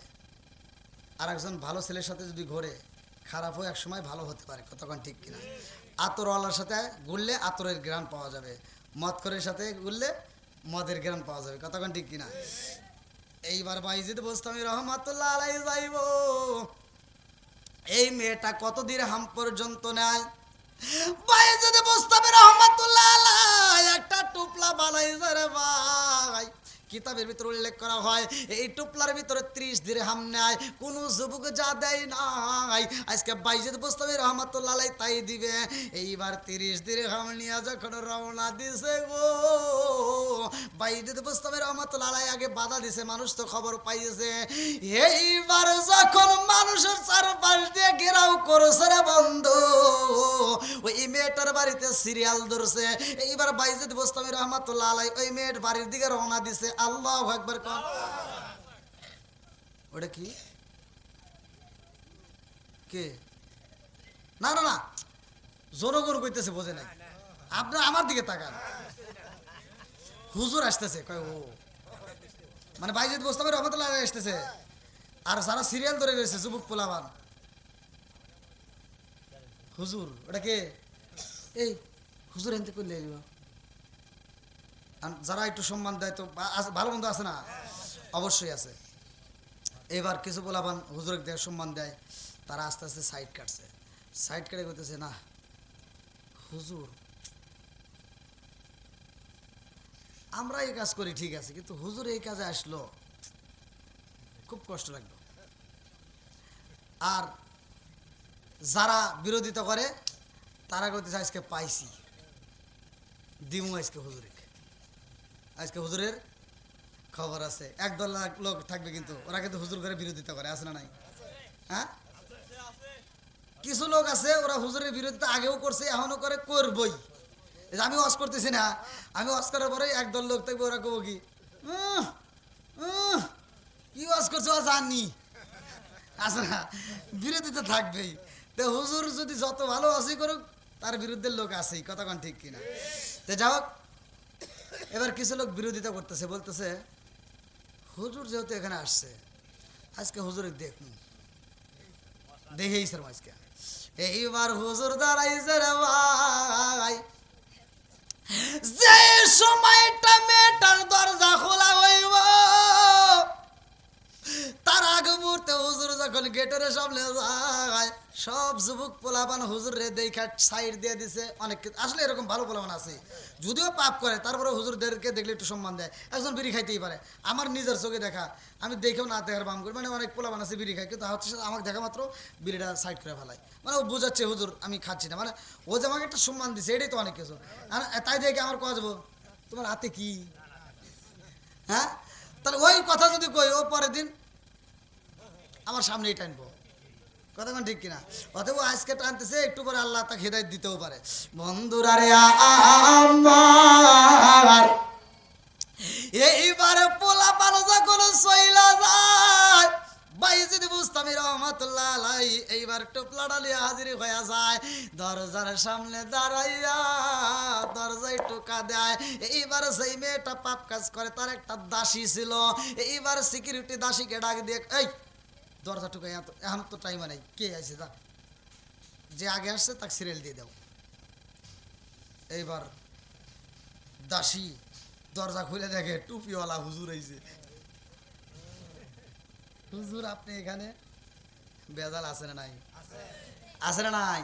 আর একজন ভালো ছেলের সাথে যদি ঘোরে, খারাপও এক সময় ভালো হতে পারে। কতক্ষণ ঠিক কিনা? আতরওয়ালার সাথে ঘুরলে আতরের গ্রান পাওয়া যাবে, মদখোরের সাথে ঘুরলে মদের গ্রান পাওয়া যাবে। কতক্ষণ ঠিক কিনা? এইবার বাইজিদ বোস্তামি রহমাতুল্লাহ আলাইহি যাইব। এই মেয়েটা কত দিরহাম পর্যন্ত নেয়? বাইজিদ বোস্তামি রহমাতুল্লাহ আলাইহি একটা টুপলা বানাইছে রে ভাই। কিতাবের ভিতরে উল্লেখ করা হয় এই টুপলার ভিতরে 30 দিরহাম নেয়, কোন যুবক যা দেয় নাই। আজকে বাইজিদ বোস্তামি রহমাতুল্লাহ আলাইহি তাই দিবে। এইবার 30 দিরহাম নিয়ে যখন রওনা দিছে গো, বাইজিদ বোস্তামি রহমাতুল্লাহ আলাইহি আগে বাধা দিছে, মানুষ তো খবর পাইছে। এইবার যখন মানুষের চারপাশ দিয়ে ঘেরাও করছে রে বন্ধু, ওই মেয়েটার বাড়িতে সিরিয়াল ধরছে। এইবার বাইজিদ বোস্তামি রহমাতুল্লাহ আলাইহি ওই মেয়ের বাড়ির দিকে রওনা দিছে। আল্লাহু আকবার। কোন ওটা কি? কে? না না না, জনগণ কইতেছে, বোঝে নাই। আপনারা আমার দিকে তাকান। হুজুর আসতেছে, কয় ও মানে বাইজিদ বোস্তামি রহমাতুল্লাহ আলাইহি আসতেছে, আর যারা সিরিয়াল ধরে রয়েছে যুবক পোলাবান। হুজুর ওটা কে? এই হুজুর এনতে করলে যারা একটু সম্মান দেয় তো ভালো মন্দ আছে না? অবশ্যই আছে। এবার কিছু পোলাবান হুজুর দেয়, সম্মান দেয়, তারা আস্তে আস্তে সাইড কাটছে। সাইড কেটে করতেছে, না হুজুর আমরা এই কাজ করি ঠিক আছে, কিন্তু হুজুর এই কাজে আসলো খুব কষ্ট লাগলো। আর যারা বিরোধিতা করে তারা করতেছে আজকে পাইছি দিমু, আজকে হুজুরে, আজকে হুজুরের খবর আছে। একদল লোক থাকবে কিন্তু ওরা কিন্তু হুজুর করে বিরোধিতা করে, আছে না নাই? হ্যাঁ, কিছু লোক আছে ওরা হুজুরের বিরোধিতা আগেও করছে, এখনো করে, করবই। আমি ওয়াজ করতেছি না, আমি ওয়াজ করার পরে একদল লোক থাকবে, ওরা কব কি কি ওয়াজ করছো জানি, আছে না? বিরোধিতা থাকবেই। তো হুজুর যদি যত ভালো আছেই করুক, তার বিরুদ্ধে লোক আছেই। কতক্ষণ ঠিক কিনা? তো যাও, এবার কিছু লোক বিরোধিতা করতেছে, বলতেছে হুজুর যেহেতু এখানে আসছে, আজকে হুজুরের দেখুন, দেখেই স্যার আজকে। এইবার হুজুর দাঁড়াইছে রে ভাই, যে সময়টা মেয়েটার দরজা খোলা হইব তার আগে মুহূর্তে হুজুর যখন গেটের সামনে যায়, সব যুবক পোলাপান হুজুর রে দেখা সাইড দিয়ে দিছে। অনেক আসলে এরকম ভালো পোলাপান আছে, যদিও পাপ করে তারপরে হুজুরদেরকে দেখলে একটু সম্মান দেয়। একজন বিড়ি খাইতেই পারে, আমার নিজের চোখে দেখা, আমি দেখেও না দেখার বাম করি। মানে অনেক পোলাপান আছে বিড়ি খায়, কিন্তু হচ্ছে আমাকে দেখা মাত্র বিড়িটা সাইড করে ফেলায়। মানে ও বোঝাচ্ছে হুজুর আমি খাচ্ছি না, মানে ও যে আমাকে একটা সম্মান দিছে, এটাই তো অনেক কিছু। তাই দেখে আমার কথা যাবো তোমার হাতে কি, হ্যাঁ? তাহলে ওই কথা যদি কই, ও পরের দিন আমার সামনেই টানবো। কথা ঠিক কিনা? অতএব আজকে টানতেছে, একটু পরে আল্লাহ তাকে হেদায়েত দিতেও পারে। বন্ধুরা রে আমার, এইবারে পোলা পানো যখন সইলা যায়, বাইজিদ বুস্তামি রহমাতুল্লাহ আলাইহি এইবার টোপলাটা নিয়ে হাজির হয়ে যায়। দরজার সামনে দাঁড়াইয়া দরজায় টোকা দেয়। এইবার সেই মেয়েটা পাপ কাজ করে, তার একটা দাসী ছিল। এইবার সিকিউরিটি দাসীকে ডাক দিয়ে, এই দরজা টোকা, এখন তো টাইম নেই, কে আছে যা, যে আগে আসছে তাকে সিরিয়াল দিয়ে দাও। এইবার দাসী দরজা খুলে দেখে টুপিওয়ালা হুজুর আইছে। হুজুর আপনি এখানে? বেজাল আছে না নাই? আছে না নাই?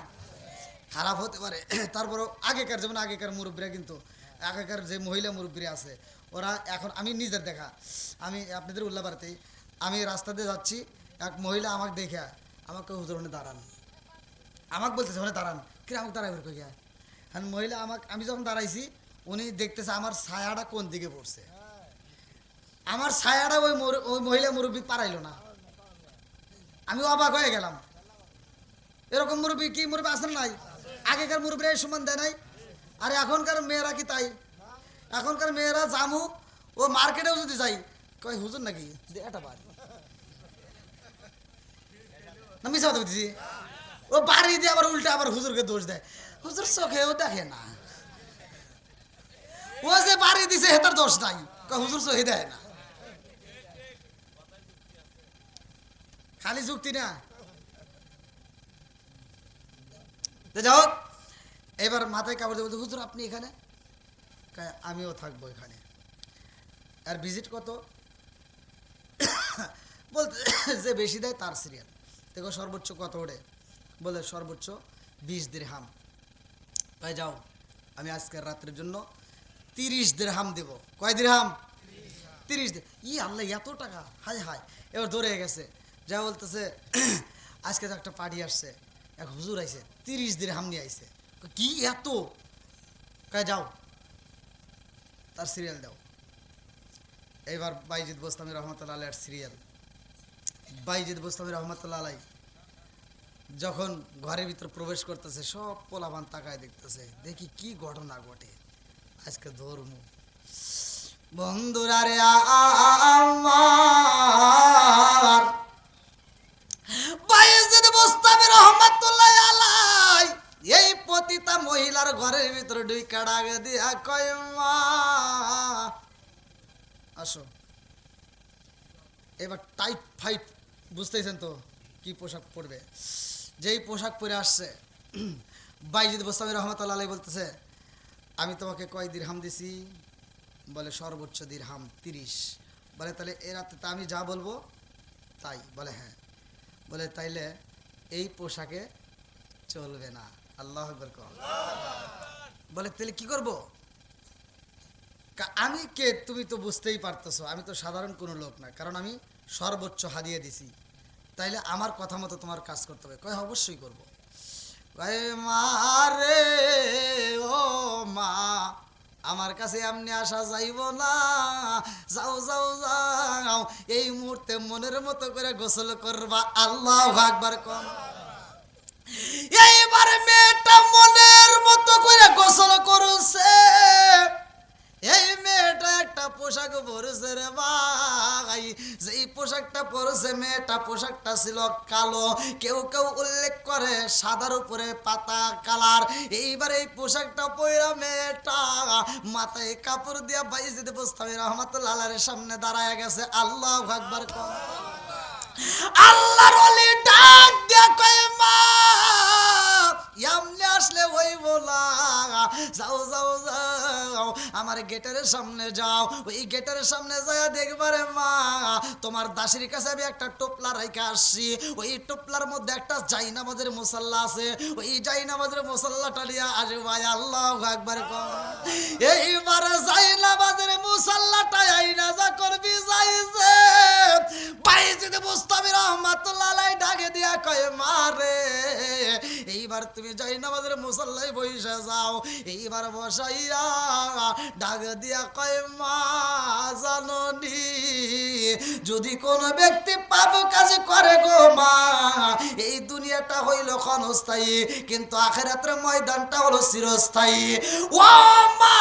খারাপ হতে পারে, তারপরও আগেকার যেমন আগেকার মুরব্বীরা, কিন্তু আগেকার যে মহিলা মুরব্বীরা আছে ওরা এখন, আমি নিজের দেখা, আমি আপনাদের উল্লাপাড়াতেই আমি রাস্তা দিয়ে যাচ্ছি, এক মহিলা আমাকে দেখে আমাকে হুজুর ওখানে দাঁড়ান, আমাকে বলতেছে ওখানে দাঁড়ান, কি আমাকে দাঁড়াই কই গিয়া? হ্যাঁ, মহিলা আমাকে, আমি যখন দাঁড়াইছি উনি দেখতেছে আমার ছায়াটা কোন দিকে পড়ছে। আমার ছায়াটা ওই মহিলা মুরব্বী পারাইলো না, আমি অবাক হয়ে গেলাম। এরকম মুরব্বী কি মুরব্বী আসেন নাই? আগেকার মুরব্বীরা সম্মান দেয় নাই, আর এখনকার মেয়েরা কি তাই? এখনকার মেয়েরা জামু ও মার্কেটেও যদি যাই কয় হুজুর নাকি এটা বাড়ি না মিশা কথা বলছি ও বাড়ি দিয়ে আবার উল্টা আবার হুজুরকে দোষ দেয় হুজুর চোখেও দেখে না ও যে বাড়ি দিছে হেতার দোষ নাই হুজুর চোখে দেয় না খালি যুক্তি না যাও এবার মাথায় কাপড় দিয়ে বলতে হুজুর আপনি এখানে আমিও থাকবো এখানে আর ভিজিট কত বলতে যে বেশি দেয় তার সিরিয়াল দেখো সর্বোচ্চ কত ওঠে বলে সর্বোচ্চ 20 দিরহাম তাই যাও আমি আজকের রাত্রের জন্য 30 দিরহাম দেব কয় দিরহাম 30 ই আল্লাহ এত টাকা হায় হায় এবার দৌড়ে গেছে যা বলতেছে আজকে তো একটা পার্টি আসছে এক হুজুর আইছে 30 দিরহাম নিয়ে আইছে কি এত কয় যাও তার সিরিয়াল দাও এবার বাইজিদ বোস্তামি রহমতুল্লাহ আলাইহির সিরিয়াল বাইজিদ বোস্তামি রহমতুল্লাহ আলাই যখন ঘরের ভিতর প্রবেশ করতেছে সব পোলাবান তাকায় দেখতেছে দেখি কি ঘটনা ঘটে আজকে ধর্ম বন্ধুরা রে আমার বাইজিদ বোস্তামি রহমতুল্লাহ আলাই এই পতিতা মহিলার ঘরের ভিতরে ঢুইকা ডাক দিয়া কয় মা আসো এবার টাইট ফাইট বুঝতেছেন তো কি পোশাক পরবে যেই পোশাক পরে আসছে বাইজিদ বোস্তামি রহমতুল্লাহ আলাইহি বলতেছে আমি তোমাকে কয় দিরহাম দিছি বলে সর্বোচ্চ দিরহাম 30 বলে তাহলে এ রাতে তা আমি যা বলবো তাই বলে হ্যাঁ বলে তাইলে এই পোশাকে চলবে না আল্লাহু আকবার বলে তাহলে কি করব আমি কে তুমি তো বুঝতেই পারতেছো আমি তো সাধারণ কোনো লোক না কারণ আমি সর্বোচ্চ হাদিয়া দিছি তাইলে আমার কথা মতো তোমার কাজ করতে হবে কয় অবশ্যই করবো কয় মা রে ও মা আমার কাছে এমনি আসা যাইব না যাও যাও যাও এই মুহূর্তে মনের মতো করে গোসল করবা আল্লাহু আকবার কোন এইবার মেয়েটা মনের মতো করে গোসল করছে এই মেয়েটা একটা পোশাক পরেছে রে ভাই যেই পোশাকটা পরেছে মেয়েটা পোশাকটা ছিল কালো কেউ কেউ উল্লেখ করে সাদার উপরে পাতা কালার এইবার এই পোশাকটা পরা মেয়েটা মাথায় কাপড় দিয়া বাইজিদ বোস্তামি রহমতুল্লাহ আলাইহির সামনে দাঁড়ায় গেছে আল্লাহু আকবার কোন আল্লাহর ওলি ডাক দিয়া কয় মা এমনি আসলে হইব না যাও যাও যাও আমার গেটের সামনে যাও ওই গেটের সামনে যায় দেখবারে মা তোমার দাসির কাছে আমি একটা টোপলা রাইখা আসছি ওই টোপলার মধ্যে একটা জায়নামাজের মুসাল্লা আছে ওই জায়নামাজের মুসাল্লাটা নিয়ে আসবে আল্লাহু আকবার এইবার জায়নামাজের মুসাল্লাটা আইনা যা করবি যাইছে বাইজিদ বোস্তামি রহমাতুল্লাহ আলাইহি ডাকে দিয়া কয় মা রে এইবার তুমি জায়নামাজের মুসাল্লায় বইসা যাও এইবার বসাইয়া ডাক দিয়া কয় মা জাননি যদি কোন ব্যক্তি পাপ কাজ করে গো মা এই দুনিয়াটা হইল ক্ষণস্থায়ী কিন্তু আখিরাতের ময়দানটা হলো চিরস্থায়ী ও মা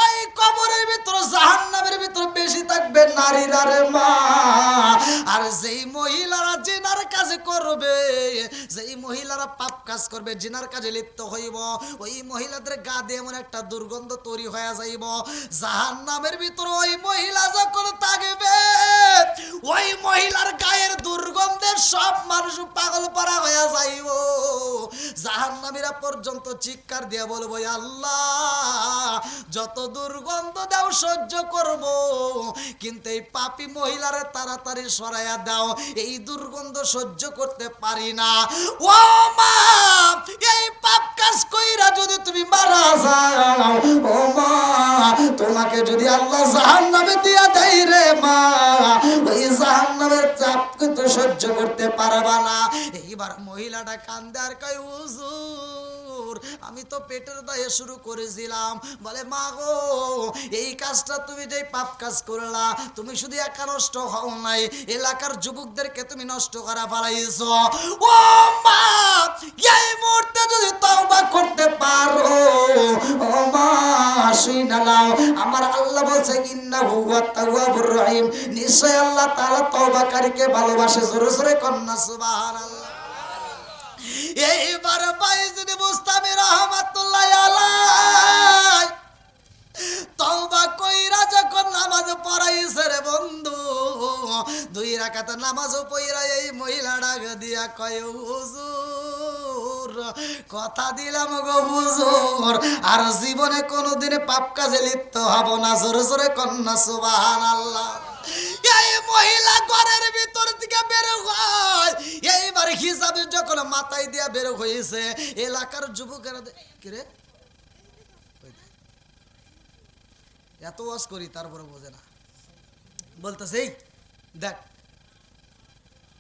ওই কবরের ভিতর জাহান্নামের ভিতর বেশি থাকবে নারীরা রে মা আর যেই মহিলারা জিনার কাজ করবে যেই মহিলারা পাপ কাজ করবে জিনার কাজে লিপ্ত হইব ওই মহিলাদের গা দিয়ে এমন একটা দুর্গন্ধ তৈরি হয়ে যাইব জাহান্নামের ভিতর ওই মহিলা যখন থাকবে ওই মহিলার গায়ের দুর্গন্ধে সব মানুষ পাগল পারা হয়ে যাইব জাহান্নামীরা পর্যন্ত চিৎকার দিয়ে বলবো আল্লাহ যত দুর্গন্ধ দাও সহ্য করব কিন্তু এই পাপী মহিলারে তাড়াতাড়ি সরাইয়া দাও এই দুর্গন্ধ সহ্য করতে পারি না ও মা এই পাপ কাজ কইরা যদি তুমি মারা যাও ও মা তোমাকে যদি আল্লাহ জাহান্নামে দিয়া দেয় রে মা ওই জাহান্নামের চাপ কিন্তু সহ্য করতে পারবা না এইবার মহিলাটা কান্দে আর কয় হুজুর আমি তো পেটের দায়ে শুরু করেছিলাম বলে মা গো এই কাজটা তুমি যে পাপ কাজ করলা তুমি শুধু একা নষ্ট হও নাই এলাকার যুবকদেরকে তুমি নষ্ট করা ফেলাইছো ও মা এই মুহূর্তে যদি তওবা করতে পারো ও মা শুইনা নাও আমার আল্লাহ বলছে ইন্না ইন্নাহু হুয়াত তাওয়াবুর রহিম, নিশ্চয় আল্লাহ তাআলা তওবাকারীকে ভালোবাসে। জোরে জোরে কন্না সুবহানাল্লাহ। এইবার বাইজিদ বুস্তামি রাহমাতুল্লাহি আলাইহি তওবা কইরা যখন নামাজ পড়াইছে রে বন্ধু, 2 রাকাত নামাজ পড়া এই মহিলা ডাক দিয়া কয় হুজুর, কথা দিলাম গো হুজুর, আর জীবনে কোনোদিন পাপ কাজে লিপ্ত হব না। জোরে জোরে কন্না সুবহানাল্লাহ। এই মহিলা ঘরের ভিতর থেকে বের হয়, এইবার হিসাবে যখন মাথায় দিয়া বের হয়েছে, এলাকার যুবকেরা কি রে এত ওয়াজ করি তারপরে বোঝে না, বলতেছে এই দেখ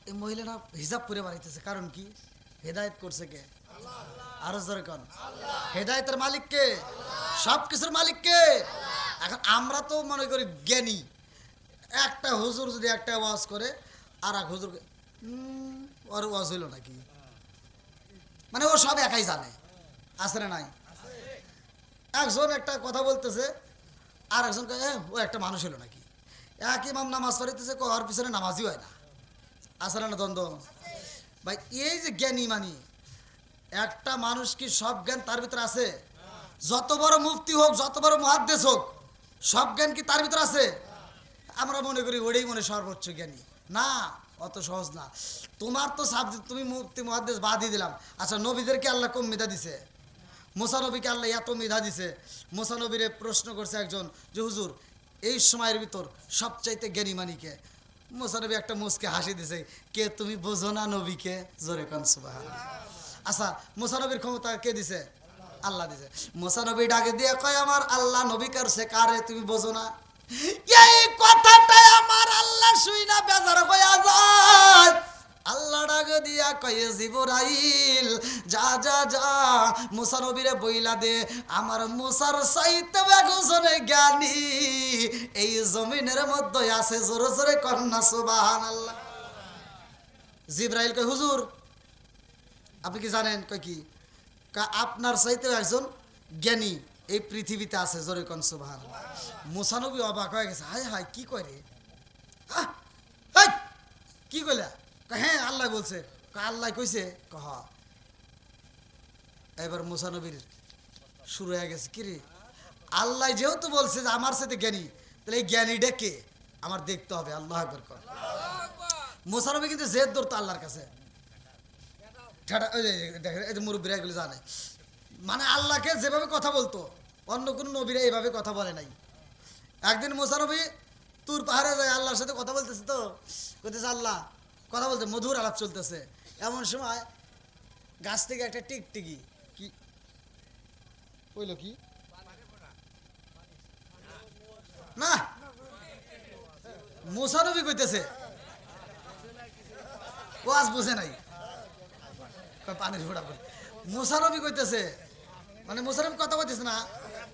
এই মহিলারা হিজাব পরে বাড়িতেছে, কারণ কি? হেদায়েত করছে কে? আরো জোরে কোন হেদায়েতের মালিক কে? সব কিছুর মালিক কে? এখন আমরা তো মনে করি জ্ঞানী, একটা হুজুর যদি একটা ওয়াজ করে আর এক হুজুর ওর ওয়াজ হইল নাকি, মানে ও সব একাই জানে, আছে না নাই? একজন একটা কথা বলতেছে আর একজন ও একটা মানুষ হলো নাকি, এক ইমাম নামাজ পড়িতেছে ওর পিছনে নামাজই হয় না, আছে না দ্বন্দ্ব ভাই? এই যে জ্ঞানী মানি, একটা মানুষ কি সব জ্ঞান তার ভিতরে আছে? যত বড় মুফতি হোক, যত বড় মুহাদ্দিস হোক, সব জ্ঞান কি তার ভিতরে আছে? আমরা মনে করি ওটাই মনে সর্বোচ্চ জ্ঞানী, না, অত সহজ না। তোমার তো সাবজেক্ট, তুমি মুফতি মুহাদ্দিস বাদই দিলাম, আচ্ছা নবীদেরকে আল্লাহ কম মেধা দিছে? মুসা নবীকে আল্লাহ এত মেধা দিছে, মুসা নবীরে প্রশ্ন করছে একজন যে হুজুর এই সময়ের ভিতর সবচাইতে জ্ঞানী মানিকে? মুসা নবী একটা মুসকে হাসি দিছে, কে তুমি বোঝো না নবীকে? জোরে কান সুবহানাল্লাহ। আচ্ছা মুসা নবীর ক্ষমতা কে দিছে? আল্লাহ দিছে। মুসা নবী ডাকে দিয়ে কয় আমার আল্লাহ নবী করছে কারে, তুমি বোঝো না? এই কথাটাই আমার আল্লাহ শুই না বেজার হয়ে যায়। আল্লাহ ডাক দিয়া কয় জিবরাইল যা যা যা মুসা নবীরে বইলা দে, আমার মুসার চাইতে একজনে জ্ঞানী এই জমিনের মধ্যে আছে। জোরে জোরে কন্না সুবহানাল্লাহ। জিবরাইল কয় হুজুর আপনি কি জানেন? কয় কি? আপনার চাইতে একজন জ্ঞানী এই পৃথিবীতে আছে। জোরে কন সুবহানাল্লাহ। মুসা নবী অবাক হয়ে গেছে, হায় হায় কি করে, কি কইলা? হ্যাঁ আল্লাহ বলছে। আল্লাহ কইছে? কহ। এবার মুসা নবীর শুরু হয়ে গেছে, কি রে আল্লাহ যেহেতু বলছে যে আমার সাথে জ্ঞানী, তাহলে এই জ্ঞানীটা কে আমার দেখতে হবে। আল্লাহ আকবার কর। মুসা নবী কিন্তু জেদ ধরতো আল্লাহর কাছে, মুরব্বীরা এগুলো জানে, মানে আল্লাহকে যেভাবে কথা বলতো অন্য কোনো নবীরা এইভাবে কথা বলে নাই। একদিন মুসা নবী তুর পাহাড়ে যায়, আল্লাহর সাথে কথা বলতেছে, তো কইতেছে আল্লাহ কথা বলতে, মধুর আলাপ চলতেছে, এমন সময় গাছ থেকে একটা টিকটিকি কি কইল, কি না মুসা নবী কইতেছে, ও আজ বুঝে নাই, পানির ঘোড়া করে মুসা নবী কইতেছে, মানে মুসা নবী কথা কইতেছে না,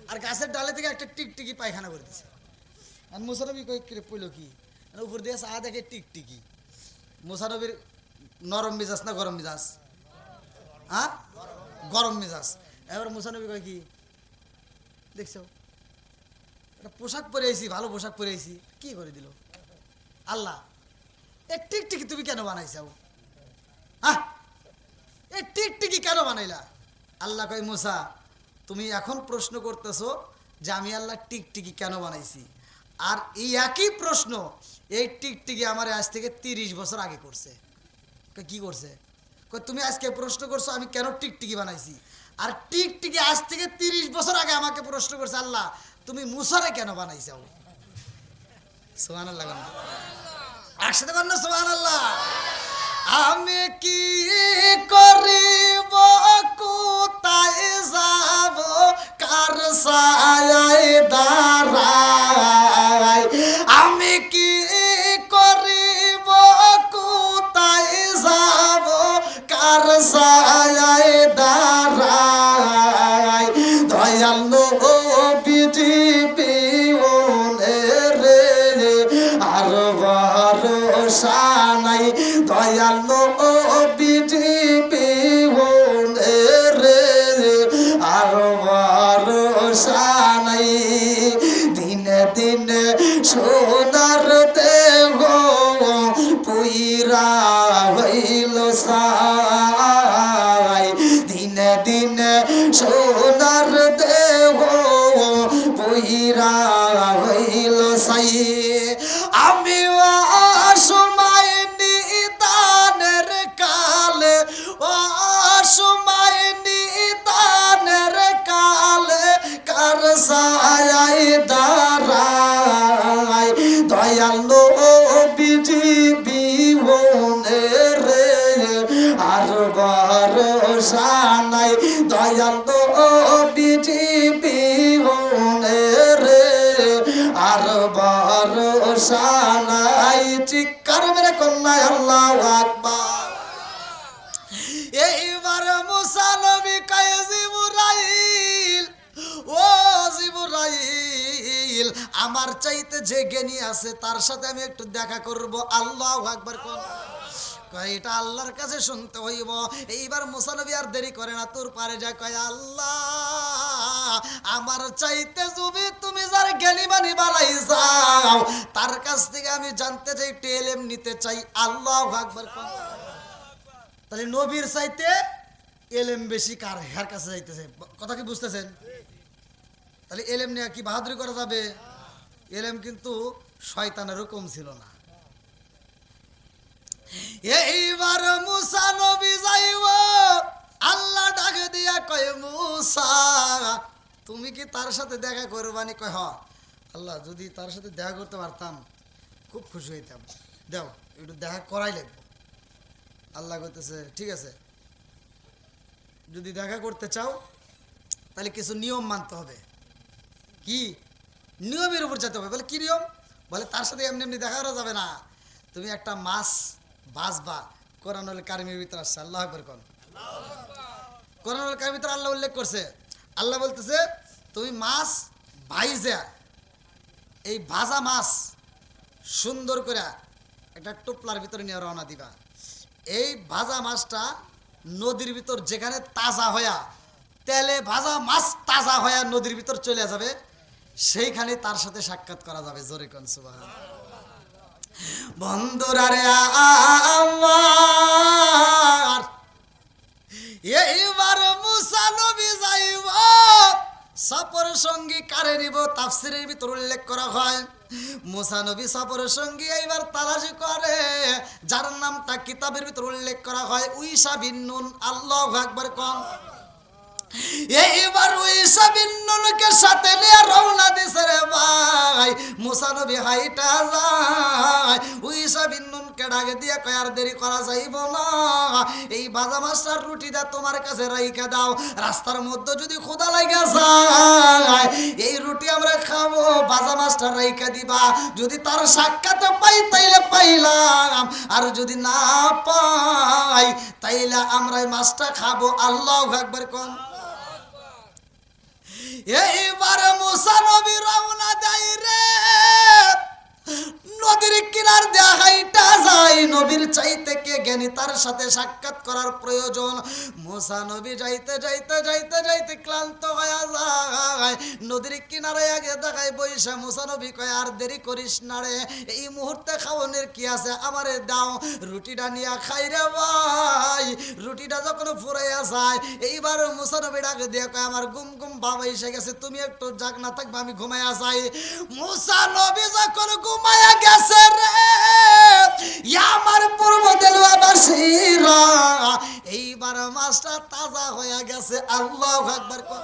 আর গাছের ডালে থেকে একটা টিকটিকি পায়খানা করতেছে। আর মুসা নবী কই পইল কি, উপর দিয়ে চা দেখে টিকটিকি। মুসা নবীর নরম মিজাজ না গরম মিজাজ? হ্যাঁ গরম মিজাজ। এবার মুসা নবী কয় কি দেখছো, একটা পোশাক পরে আইছি, ভালো পোশাক পরে আইছি, কি করে দিল আল্লাহ, এ টিকটিকি তুমি কেন বানাইছাও? হ্যাঁ এ টিকটিকি কেন বানাইলা? আল্লাহ কয় মুসা তুমি এখন প্রশ্ন করতেছো যে আমি আল্লাহ টিকটিকি কেন বানাইছি, আর এই একই প্রশ্ন এই টিকটিকি আমার আজ থেকে 30 বছর আগে করছে। কি করছে? তুমি আজকে প্রশ্ন করছো আমি কেন টিকটিকি বানাইছি, আর টিকটিকি আজ থেকে 30 বছর আগে আমাকে প্রশ্ন করছে আল্লাহ তুমি মুসারে কেন বানাইছাও? সুবহানাল্লাহ, একসাথে বল না সুবহানাল্লাহ। আমি কি করিব, কোথায় যাব, কার ছায়ায় দাঁড়াই, আমি কি করিব, কোথায় যাব, কার ছায়ায় দাঁড়াই, দয়াল নবীজি বিনে রে আর ভরসা নাই, দয়াল নবীজি নাই দয়াল নবীজি রে আর ভরসা নাই চিৎকার মেরে কন্যা আল্লাহু আকবার। এইবার মুসা নবী কয় জিবরাইল, ও জিবরাইল আমার চাইতে যে জ্ঞানী আছে তার সাথে আমি একটু দেখা করব। আল্লাহু আকবার কোন এটা আল্লাহর কাছে শুনতে হইব। এইবার মুসা নবী আর দেরি করে না, তোর পারে যায় কয় আল্লাহ আমার চাইতে যদি তুমি যার জ্ঞানী বানি বানাই যাও তার কাছ থেকে আমি জানতে চাই, একটু ইলম নিতে চাই। আল্লাহু আকবার কোন তাহলে নবীর চাইতে ইলম বেশি কার কার কাছে যাইতেছে, কথা কি বুঝতেছেন? তাহলে ইলম নিয়ে কি বাহাদুরি করা যাবে? ইলম কিন্তু শয়তানেরও কম ছিল না। এইবার মুসা নবী যাইব, আল্লাহ ডাক দিয়া কয় মুসা তুমি কি তার সাথে দেখা করবানি? কয় হ আল্লাহ যদি তার সাথে দেখা করতে পারতাম খুব খুশি হইতাম, দাও একটু দেখা করাই লাগবে। আল্লাহ কইতেছে ঠিক আছে, যদি দেখা করতে চাও তাহলে কিছু নিয়ম মানতে হবে। কি নিয়মের উপর যেতে হবে। বলে কি নিয়ম? বলে তার সাথে এমনি এমনি দেখা করা যাবে না, তুমি একটা মাছ বাজবা। কোরআনুল কারিমের ভিতরে আসছে, আল্লাহ আকবার কোন কোরআনুল কারিমের ভিতরে আল্লাহ উল্লেখ করছে। আল্লাহ বলতেছে তুমি মাছ ভাইজা, এই ভাজা মাছ সুন্দর করে একটা টোপলার ভিতরে নিয়ে রওনা দিবা। এই ভাজা মাছটা নদীর ভিতর যেখানে তাজা হয়া তেলে ভাজা মাছ তাজা হয়া নদীর ভিতর চলে যাবে, সেইখানে তার সাথে সাক্ষাৎ করা যাবে। জোরে কোন সুবহানাল্লাহ। বন্ধুরা রে আমার এইবার মুসা নবী যাইব, সফর সঙ্গী কারে নিব? তাফসীরের ভিতর উল্লেখ করা হয় মুসা নবী সফর সঙ্গী এইবার তালাশ করে, যার নামটা কিতাবের ভিতর উল্লেখ করা হয় উইসা বিন নুন। আল্লাহু আকবার কোন এইবার উইসা বিন নুনকে সাথে নিয়ে রওনা দিছে রে ভাই। মুসা নবী হাইটা যায়, উইসা বিন নুনকে ডাকে দিয়ে কয় আর দেরি করা যাইব না, এই ভাজা মাছটার রুটিটা তোমার কাছে রাইখা দাও, রাস্তার মধ্যে যদি ক্ষুধা লাগা যায় এই রুটি আমরা খাবো, ভাজা মাছটা রাইখা দিবা। যদি তার সাক্ষাৎ পাই তাইলে পাইলাম, আর যদি না পাই তাইলে আমরা এই মাছটা খাবো। আল্লাহু আকবার কোন এইবার মুসা নবী রওনা দেয় রে, নদীর কিনার দেখাইটা যায়। নবীর চাইতে কে জ্ঞানী তার সাথে সাক্ষাৎ করার প্রয়োজন। মুসা নবী যাইতে যাইতে যাইতে যাইতে ক্লান্ত হয়ে যায়, নদীর কিনারে আগে দেখায় বৈশা। মুসা নবী কয় আর দেরি করিস না রে, এই মুহূর্তে খাওয়ানোর কি আছে, আমারে দাও রুটিটা নিয়ে খাই রে ভাই। রুটিটা যখন ফুরাইয়া যায় এইবার মুসা নবী ডাকে দিয়ে কয় আমার ঘুম ঘুম বাবা এসে গেছে, তুমি একটু জাগ না থাকবে, আমি ঘুমাইয়া যাই। মুসা নবী যখন ঘুমাইয়া গেছে রে, আমার পূর্ব দেলওয়াবাসীরা এইবার মাছটা তাজা হয়ে গেছে। আল্লাহু আকবার কোন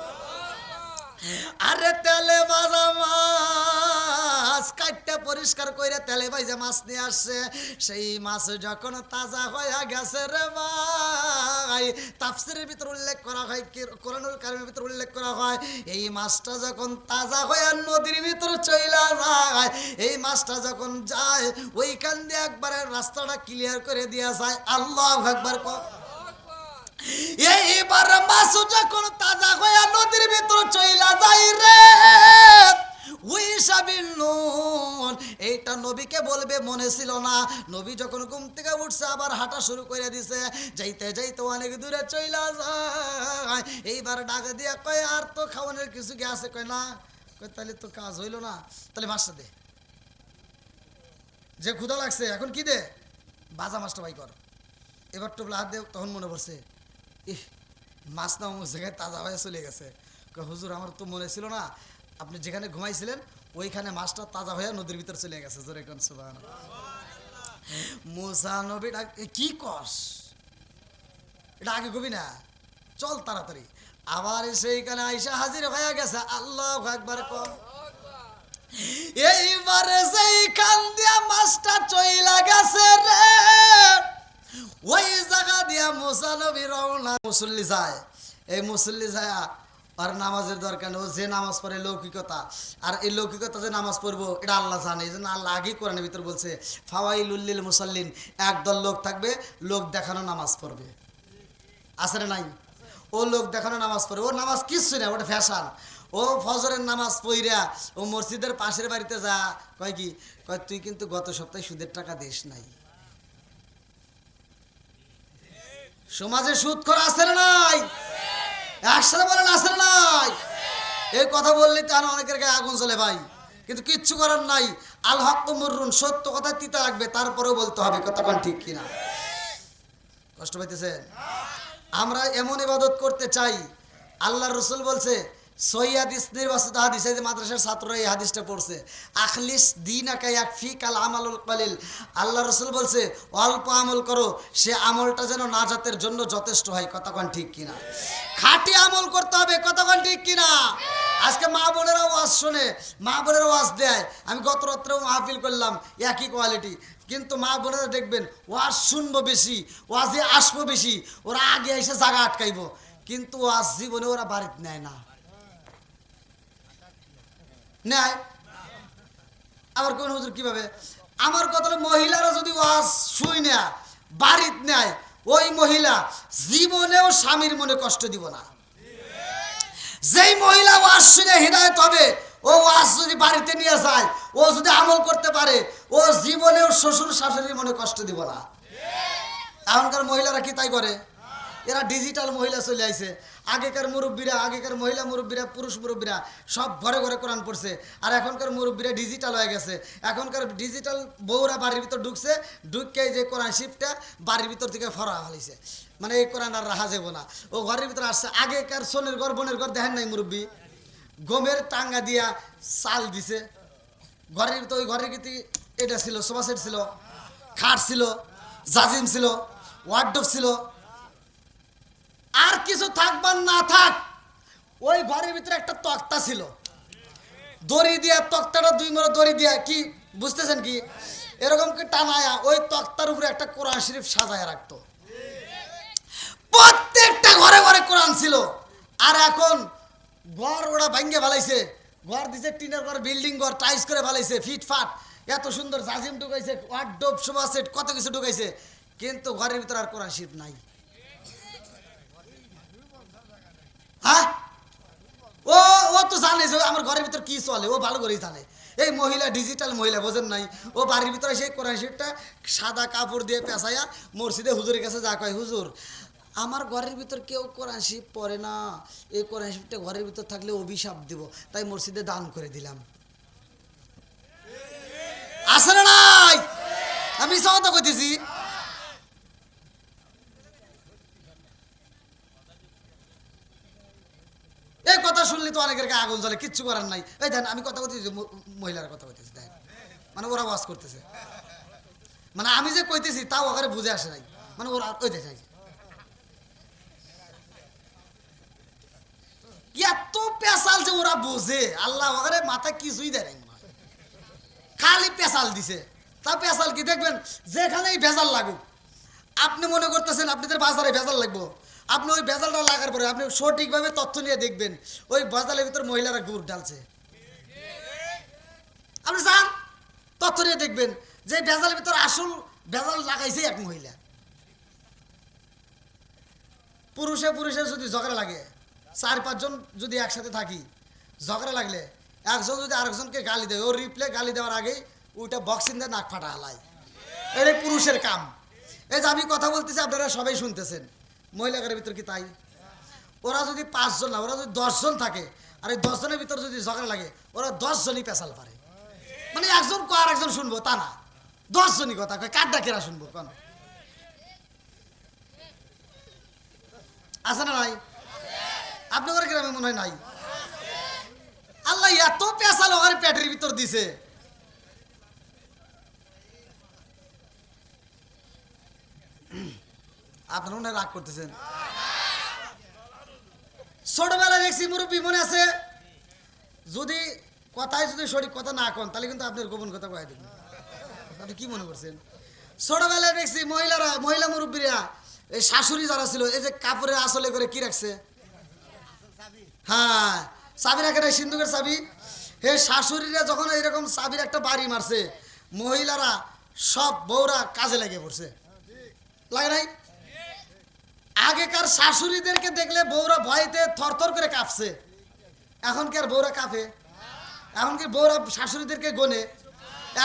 আরে তেলে ভাজা মাছ কাটতে পরিষ্কার করে তেলে ভাজা মাছ নিয়ে আসছে। সেই মাছ যখন তাজা হয়ে গেছে রে ভাই, তাফসীরের ভিতর উল্লেখ করা হয়, কোরআনুল কারীমের ভিতর উল্লেখ করা হয় এই মাছটা যখন তাজা হয়ে নদীর ভিতর চইলা যায়, এই মাছটা যখন যায় ওইখান দিয়ে একবারে রাস্তাটা ক্লিয়ার করে দেয়া যায়। আল্লাহু আকবার কোন এইবার মাছ যখন তাজা হয়ে নদীর ভিতর চইলা যায় রে, উইসা বিন নুন এইটা নবীকে বলবে মনে ছিল না। নবী যখন ঘুম থেকে উঠছে আবার হাঁটা শুরু করে দিছে, যাইতে যাইতে অনেক দূরে চইলা যায়। এইবার ডাক দিয়া কয় আর তো খাওয়ানোর কিছু কি আছে? কয় না। কয় তাহলে তো কাজ হইল না, তাহলে মাছটা দে, যে ক্ষুধা লাগছে এখন কি দে, ভাজা মাছটা ভাই কর। এবার টোপলা হাত দে, তখন মনে পড়ছে ইহ মাছ না অমুক জায়গায় তাজা হয়ে চলে গেছে। হুজুর আমার তো মনে ছিল না, আপনি যেখানে ঘুমাইছিলেন ওইখানে মাছটা তাজা হয়ে নদীর ভিতর চলে গেছে। জোরে কোন সুবহানাল্লাহ। মুসা নবী কি কস, এটা আগে কবি না, চল তাড়াতাড়ি। আবার সেইখানে আইসা হাজির হয়ে গেছে। আল্লাহু আকবার কোন এইবারে সেইখান দিয়া মাছটা চইলা গেছে রে, ওই জায়গা দিয়া মুসা নবী রওনা। মুসল্লি যায়, এই মুসল্লি যায় আর নামাজের দরকার নেই, ও যে নামাজ পড়ে লৌকিকতা, আর এই লৌকিকতা যে নামাজ পড়বো এটা আল্লাহ জানে। এই জন্য আল্লাহ আগেই কোরআনের ভিতর বলছে ফাওয়াইলুল লিল মুসাল্লিন, একদল লোক থাকবে লোক দেখানো নামাজ পড়বে। আছে না নাই? ও লোক দেখানো নামাজ পড়ে, ও নামাজ কিচ্ছু না, ওটা ফ্যাশন। ও ফজরের নামাজ পড়িয়া ও মসজিদের পাশের বাড়িতে যা কয় কি কয়, তুই কিন্তু গত সপ্তাহে সুদের টাকা দিস নাই। সমাজে সুদ করা আছে না নাই? একসাথে বলেন আছে না নাই? এই কথা বললে তো অনেকের গায়ে আগুন চলে ভাই, কিন্তু কিচ্ছু করার নাই। আল হক মুররুন, সত্য কথা তিতা লাগবে, তারপরেও বলতে হবে, কতক্ষণ ঠিক কিনা। কষ্ট পাইতেছেন? আমরা এমন ইবাদত করতে চাই, আল্লাহর রাসূল বলছে সহিহ হাদিস, নির্বাচিত হাদিস, এই যে মাদ্রাসার ছাত্ররা এই হাদিসটা পড়ছে, আখলিস দীনাকা ইয়াকফিকাল আমালুল কলিল। আল্লাহর রাসূল বলছে অল্প আমল করো, সে আমলটা যেন নাজাতের জন্য যথেষ্ট হয়। কতক্ষণ ঠিক কিনা? খাঁটি আমল করতে হবে, কতক্ষণ ঠিক কিনা? আজকে মা বোনেরা ওয়াজ শোনে, মা বোনেরা ওয়াজ দেয়। আমি গত রাত্রেও মাহফিল করলাম, একই কোয়ালিটি, কিন্তু মা বোনেরা দেখবেন ওয়াজ শুনবো বেশি, ওয়াজে আসবো বেশি, ওরা আগে এসে জায়গা আটকাইবো, কিন্তু ওয়াজ জীবনে ওরা বাড়িতে নেয় না। নেয় আবার কোন হুজুর কিভাবে? আমার কথা হলো, মহিলারা যদি ওয়াজ শুই না বাড়িতে নেয়, ওই মহিলা জীবনেও স্বামীর মনে কষ্ট দিব না। যেই মহিলা ওয়াজ শুনে হিদায়াত হবে, ও ওয়াজ যদি বাড়িতে নিয়ে যায়, ও যদি আমল করতে পারে, ও জীবনেও শ্বশুর শাশুড়ির মনে কষ্ট দিব না। এখনকার মহিলারা কি তাই করে? এরা ডিজিটাল মহিলা চলে আইছে। আগেকার মুরব্বীরা, আগেকার মহিলা মুরব্বীরা, পুরুষ মুরব্বীরা সব ঘরে ঘরে কোরআন পড়ছে, আর এখনকার মুরব্বীরা ডিজিটাল হয়ে গেছে। এখনকার ডিজিটাল বউরা বাড়ির ভিতর ঢুকছে, ঢুকে যে কোরআন শিফটটা বাড়ির ভিতর থেকে ফরা হয়েছে, মানে এই কোরআন আর রাখা যাবো না, ও ঘরের ভিতরে আসছে। আগেকার সোনের ঘর বোনের ঘর দেখেন নাই মুরব্বী, গমের টাঙ্গা দিয়া চাল দিছে ঘরের ভিতর। ওই ঘরের ভিতরে এটা ছিল, সোফা সেট ছিল, খাট ছিল, জাজিম ছিল, ওয়ার্ডরোব ছিল, আর কিছু থাকবার না থাক, ওই ঘরের ভিতরে একটা তক্তা ছিল, দড়ি দিয়া, তক্তাটা 2 মোড়া দড়ি দিয়া, কি বুঝতেছেন কি, এরকম কি টানায়া ওই তক্তার উপরে একটা কোরআন শরীফ সাজায় রাখতো। প্রত্যেকটা ঘরে ঘরে কোরআন ছিল। আর এখন ঘর ওরা ভাঙ্গে ফেলাইছে, ঘর দিছে টিনের ঘর, বিল্ডিং ঘর টাইস করে ফেলাইছে, ফিটফাট, এত সুন্দর জাজিম ঢুকাইছে, ওয়ার্ডরোব, সোফা সেট, কত কিছু ঢুকাইছে, কিন্তু ঘরের ভিতরে আর কোরআন শরীফ নাই। হ্যাঁ, ও ও তো জানে যে আমার ঘরের ভিতর কি চলে, ও ভালো করেই জানে। এই মহিলা ডিজিটাল মহিলা, বোঝেন নাই? ও বাড়ির ভিতরে সেই কোরআন শরীফটা সাদা কাপড় দিয়ে পেঁচাইয়া মসজিদে হুজুরের কাছে যা কয়, হুজুর আমার ঘরের ভিতর কেউ কোরআন শরীফ পড়ে না, এই কোরআন শরীফটা ঘরের ভিতর থাকলে অভিশাপ দিব, তাই মসজিদে দান করে দিলাম। আছে না নাই? আমি কথা কইতেছি। এই কথা শুনলে তো অনেকের গায়ে আগুন জ্বলে, কিচ্ছু করার নাই। এই দেন আমি কথা বলতেছি, মহিলার কথা বলতেছি, দেখ মানে ওরা ওয়াজ করতেছে, মানে আমি যে কইতেছি তাও ওখানে বুঝে আসে নাই, মানে ওরা ওই দেখে এত পেশাল যে ওরা বোঝে, আল্লাহ ওখানে মাথায় কিছুই দেয় নাই, খালি পেশাল দিছে। তা পেশাল কি দেখবেন, যেখানেই ভেজাল লাগুক, আপনি মনে করতেছেন আপনাদের বাজারে ভেজাল লাগবো, আপনি ওই ভেজালটা লাগার পরে আপনি সঠিকভাবে তথ্য নিয়ে দেখবেন ওই ভেজালের ভিতর মহিলারা গুড় ঢালছে। আপনি যান তথ্য নিয়ে দেখবেন যে ভেজালের ভিতর আসল ভেজাল লাগাইছে এক মহিলা। পুরুষে পুরুষে যদি ঝগড়া লাগে, 4-5 জন যদি একসাথে থাকি, ঝগড়া লাগলে একজন যদি আরেকজনকে গালি দেয়, ওর রিপ্লে গালি দেওয়ার আগেই ওইটা বক্সিং দিয়ে নাক ফাটা হালায়, এটাই পুরুষের কাম। এই যে আমি কথা বলতেছি আপনারা সবাই শুনতেছেন, মহিলাদের ভিতর কি তাই? ওরা যদি 5 জন না, ওরা যদি 10 জন থাকে, আর এই 10 জনের ভিতর যদি ঝগড়া লাগে, ওরা 10 জনই পেশাল পারে, মানে একজন কো আর একজন শুনবো তা না, 10 জনই কথা কয়, কারটা কেরা শুনবো কোন? আছে না নাই? আপনাদের গ্রামে মনে হয় নাই? আল্লাহ এত পেশাল ওর পেটের ভিতর দিছে, আপনারা মনে রাগ করতেছেন। ছোটবেলায় দেখছি মুরব্বী মনে আছে, যদি কথায় যদি সঠিক কথা না কন তাহলে কিন্তু আপনার গোপন কথা কয়ে দেবেন। আপনি কি মনে করছেন? ছোটবেলায় দেখছি মহিলা মুরব্বীরা এই শাশুড়ি যারা ছিল এই যে কাপড়ের আসলে করে কি রাখছে, হ্যাঁ চাবি রাখে নাই, সিন্ধুকের চাবি। হে শাশুড়িরা যখন এইরকম চাবির একটা বাড়ি মারছে, মহিলারা সব বউরা কাজে লেগে পড়ছে, লাগে নাই? আগেকার শাশুড়িদেরকে দেখলে বউরা ভয়তে থরথর করে কাঁপছে, এখন কি আর বউরা কাঁপে? এখন কি বউরা শাশুড়িদেরকে গোনে?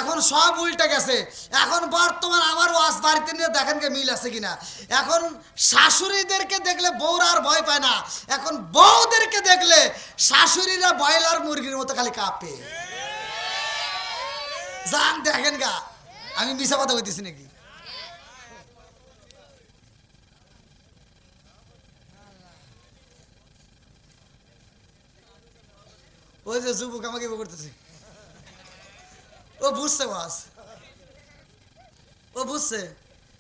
এখন সব উল্টে গেছে। এখন বর্তমান আমার ওয়াজ বাড়িতে নিয়ে দেখেন কে মিল আছে কিনা। এখন শাশুড়িদেরকে দেখলে বউরা আর ভয় পায় না, এখন বউদেরকে দেখলে শাশুড়িরা ব্রয়লার মুরগির মতো খালি কাঁপে। জান দেখেন গা, আমি মিছা কথা বলতেছি নাকি? ওই যে যুবক আমাকে করতেছে, ও বুঝছে বাস, ও বুঝছে,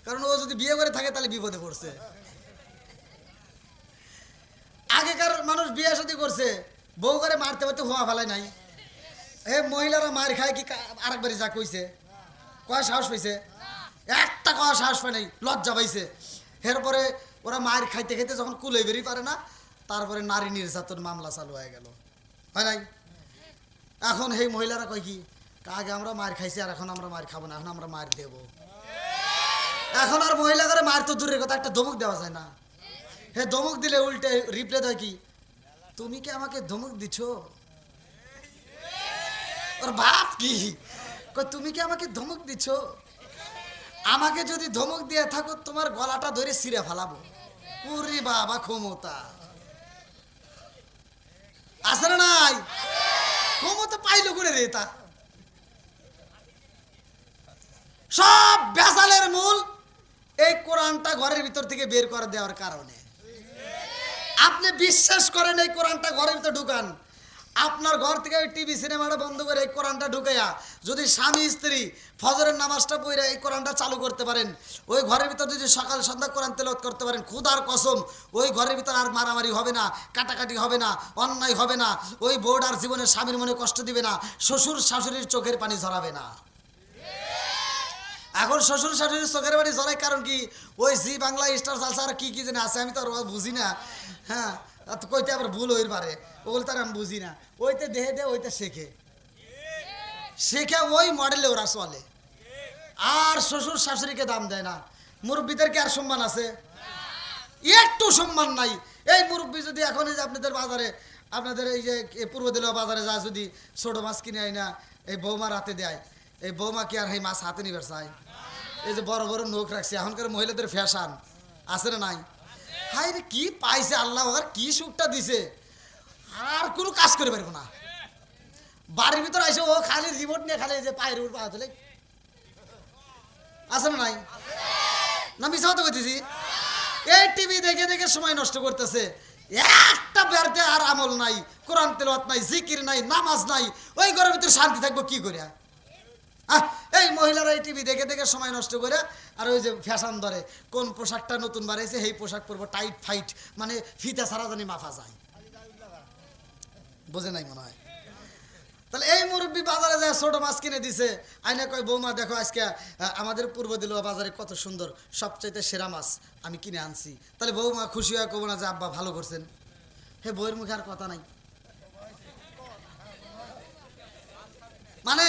কারণ ও যদি বিয়ে করে থাকে তাহলে বিপদে পড়ছে। আগেকার মানুষ বিয়ে শাদী করছে, বউ করে মারতে মারতে হওয়া ফেলায় নাই। এ মহিলারা মার খায় কি আরেকবারই যা কইছে, কয় সাহস পাইছে? একটা কয় সাহস পায় নাই, লজ্জা পাইছে। এরপরে ওরা মার খাইতে খাইতে যখন কুলে বেরিয়ে পারে না, তারপরে নারী নির্যাতন মামলা চালু হয়ে গেল, হয় নাই? এখন এই মহিলারা কয় কি, আগে আমরা মার খাইছি আর এখন আমরা মার খাবো না, এখন আমরা মার দেবো। এখন আর মহিলা করে মার তো দূরের কথা, একটা ধমক দেওয়া যায় না। হে ধমক দিলে উল্টে রিপ্লে দেয় কি, তুমি কি আমাকে ধমক দিচ্ছ? ওর বাপ কি কয়, তুমি কি আমাকে ধমক দিচ্ছ? আমাকে যদি ধমক দিয়ে থাকো তোমার গলাটা ধরে ছিঁড়ে ফেলাবো। ওরে বাবা, ক্ষমতা আছে না নাই? ক্ষমতা পাইলো করে রে তা। সব বেজালের মূল এই কোরআনটা ঘরের ভিতর থেকে বের করে দেওয়ার কারণে। আপনি বিশ্বাস করেন এই কোরআনটা ঘরের ভিতর ঢুকান, আপনার ঘর থেকে ওই টিভি সিনেমাটা বন্ধ করে এই কোরআনটা ঢুকাইয়া যদি স্বামী স্ত্রী ফজরের নামাজটা পড়ে এই কোরআনটা চালু করতে পারেন, ওই ঘরের ভিতর যদি সকাল সন্ধ্যা কোরআন তেলাওয়াত করতে পারেন, খুদার কসম ওই ঘরের ভিতর আর মারামারি হবে না, কাটাকাটি হবে না, অন্যায় হবে না, ওই বোর্ড আর জীবনে স্বামীর মনে কষ্ট দিবে না, শ্বশুর শাশুড়ির চোখের পানি ঝরাবে না। এখন শ্বশুর শাশুড়ির চোখের বাড়ি জ্বলাই কারণ কি, ওই জি বাংলা স্টার চালসা আর কি কি জানে আছে, আমি তো আর বুঝি না। হ্যাঁ, কইতে আবার ভুল হইর পারে, ওগুলো তার আমি বুঝি না। ওইতে দেহে দে, ওইতে শেখে শেখে ওই মডেলে ওরা চলে, আর শ্বশুর শাশুড়িকে দাম দেয় না। মুরব্বীদেরকে আর সম্মান আছে? একটু সম্মান নাই। এই মুরব্বী যদি এখন এই যে আপনাদের বাজারে, আপনাদের এই যে পূর্ব দিল বাজারে যা যদি ছোট মাছ কিনে আয় না, এই বৌমার হাতে দেয়, এই বৌমা কি আর এই মাছ হাতে নিবার চায়? এই যে বড় বড় নখ রাখছে, এখনকার মহিলাদের ফ্যাশন আছে না নাই? হাই রে, কি পাইছে আল্লাহ, আর কি সুখটা দিছে, আর কোনো কাজ করে পারবো না। বাড়ির ভিতর আইসে ও খালি রিমোট নিয়ে খালি যে পায়ের উপর পা তোলে, আছে না নাই? না মিছা কথা বলতেছি? এই টিভি দেখে দেখে সময় নষ্ট করতেছে, একটা বেরতে আর আমল নাই, কোরআন তেলাওয়াত নাই, জিকির নাই, নামাজ নাই, ওই ঘরের ভিতরে শান্তি থাকবো কি করে? এই মহিলারা এই টিভি দেখে দেখে সময় নষ্ট করে, আর ওই যে ফ্যাশন ধরে, কোন পোশাকটা নতুন বাড়াইছে সেই পোশাক পরবো, টাইট ফাইট, মানে ফিতা ছাড়া জানি মাফা যায়, বোঝে নাই মনে হয়। তাহলে এই মুরব্বী বাজারে যায় ছোট মাছ কিনে দিছে, আইনা কয় বৌমা দেখো আজকে আমাদের পূর্ব দিল বাজারে কত সুন্দর সবচাইতে সেরা মাছ আমি কিনে আনছি। তাহলে বৌমা খুশি হয়ে কব না যে আব্বা ভালো করছেন? হে বইয়ের মুখে আর কথা নাই, মানে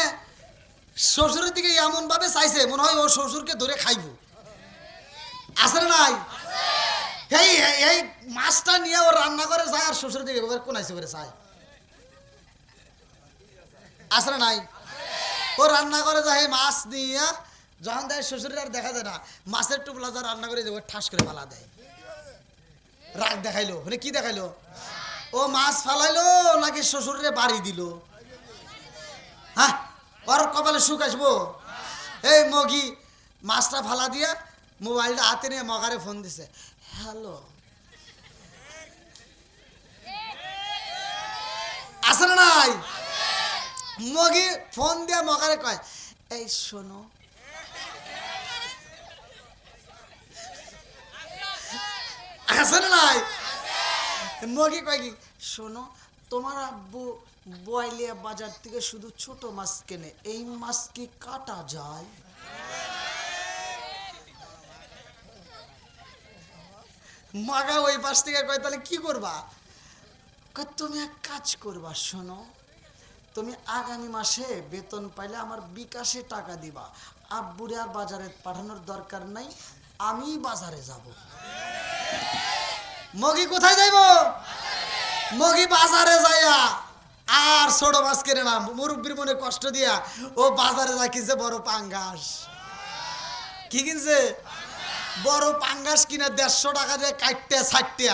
শ্বশুরের দিকে এমন ভাবে চাইছে মনে হয় ও শ্বশুরকে ধরে খাইব, আছে না নাই? এই এই মাছটা নিয়ে ও রান্না করে যায় আর শ্বশুরের দিকে কোন আইসে করে চায়, আছে না নাই? ও রান্না করে যায় মাছ নিয়ে, যখন দেয় শ্বশুরের আর দেখা যায় না, মাছের টুকলা যা রান্না করে দেবো ঠাস করে ফালা দেয়, রাগ দেখাইলো, মানে কি দেখাইলো? ও মাছ ফালাইলো নাকি শ্বশুরে বাড়ি দিল? হ্যাঁ, ওর কপালে সুখ আসবো? এই মগি মাছটা ফালা দিয়া মোবাইলটা হাতে নিয়ে মগারে ফোন দিছে, হ্যালো, আছে না নাই? মগি ফোন দিয়া মগারে কয়, এই শোনো, আছে না নাই? মগি কয় কি, শোনো, তোমার আব্বু বয়লিয়া বাজার থেকে শুধু ছোট মাছ কেনে, এই মাছ কি কাটা যায়? মাগা ওই পাশ থেকে কয় তাহলে কি করবা? কয় তুমি এক কাজ করবা, শোনো, তুমি আগামী মাসে বেতন পাইলে আমার বিকাশে টাকা দিবা, আব্বুরে আর বাজারে পাঠানোর দরকার নাই, আমি বাজারে যাব। মগি কোথায় যাইব? মগি বাজারে যাইয়া আর ছোট মাছ কেনে না, মুরব্বীর মনে কষ্ট দিয়া ও বাজারে যা কিনছে বড় পাঙ্গাস। কি কিনছে? বড় পাঙ্গাস কিনে 150 টাকা দিয়ে কাটতে ছাটতে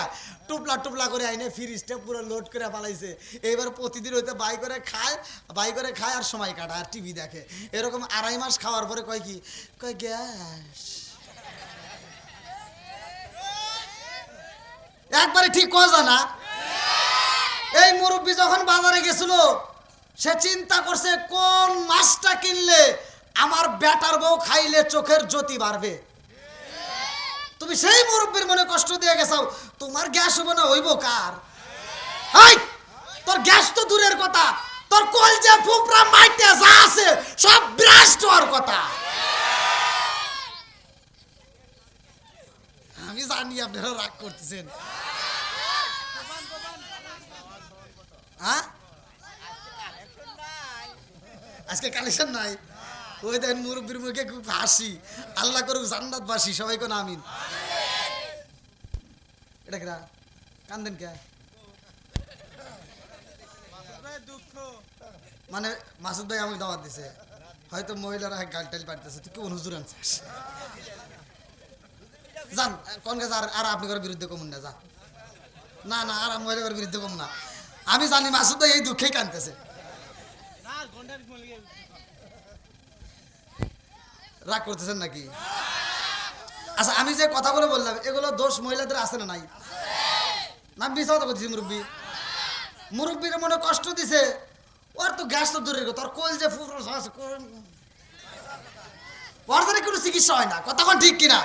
টুপলা টুপলা করে আইনে ফ্রিজটা পুরো লোড করে পালাইছে। এবার প্রতিদিন হইতে বাই করে খায় আর সময় কাটায় আর টিভি দেখে। এরকম 2.5 মাস খাওয়ার পরে কয় কি? কয় গ্যাস। একবারে ঠিক কথা না? এই মুরব্বী যখন বাজারে গেছিল সে চিন্তা করছে কোন মাছটা কিনলে আমার বেটার বউ খাইলে চোখের জ্যোতি বাড়বে। তুমি সেই মুরব্বীর মনে কষ্ট দিয়ে গেছো, তোমার গ্যাস হবে না হইব কার? তোর গ্যাস তো দূরের কথা, তোর কলজা ফুপরা মাইটে যা আছে সব ব্রাস্ট হওয়ার কথা। আমি জানি আপনারা রাগ করতেছেন। আজকে কালেকশন নাই? ওই দেখেন মুরব্বীর মুখে খুব হাসি। আল্লাহ করুক জান্নাতবাসী, সবাই কোন আমিন। এটা কেরা কান্দেন কে? মানে মাসুদ ভাই আমাকে দাওয়াত দিছে, হয়তো মহিলারা গাল টাল পাঠতেছে, তুই কোন হুজুর আনছিস? যান কোন গাছ আর আপনি করে বিরুদ্ধে কমুন না, যা না না আর মহিলার বিরুদ্ধে কম না। আমি জানি মাসুদ ভাই এই দুঃখেই কাঁদতেছে। রাগ করতেছেন নাকি? আচ্ছা আমি যে কথাগুলো বললাম এগুলো দোষ মহিলাদের আছে না নাই? না মিছা কথা বলছি? মুরব্বীর মনে কষ্ট দিছে, ওর তো গ্যাস তো দূরের কথা, ওর কোল যে ওর কোনো চিকিৎসা হয় না। কথা কোন ঠিক কিনা?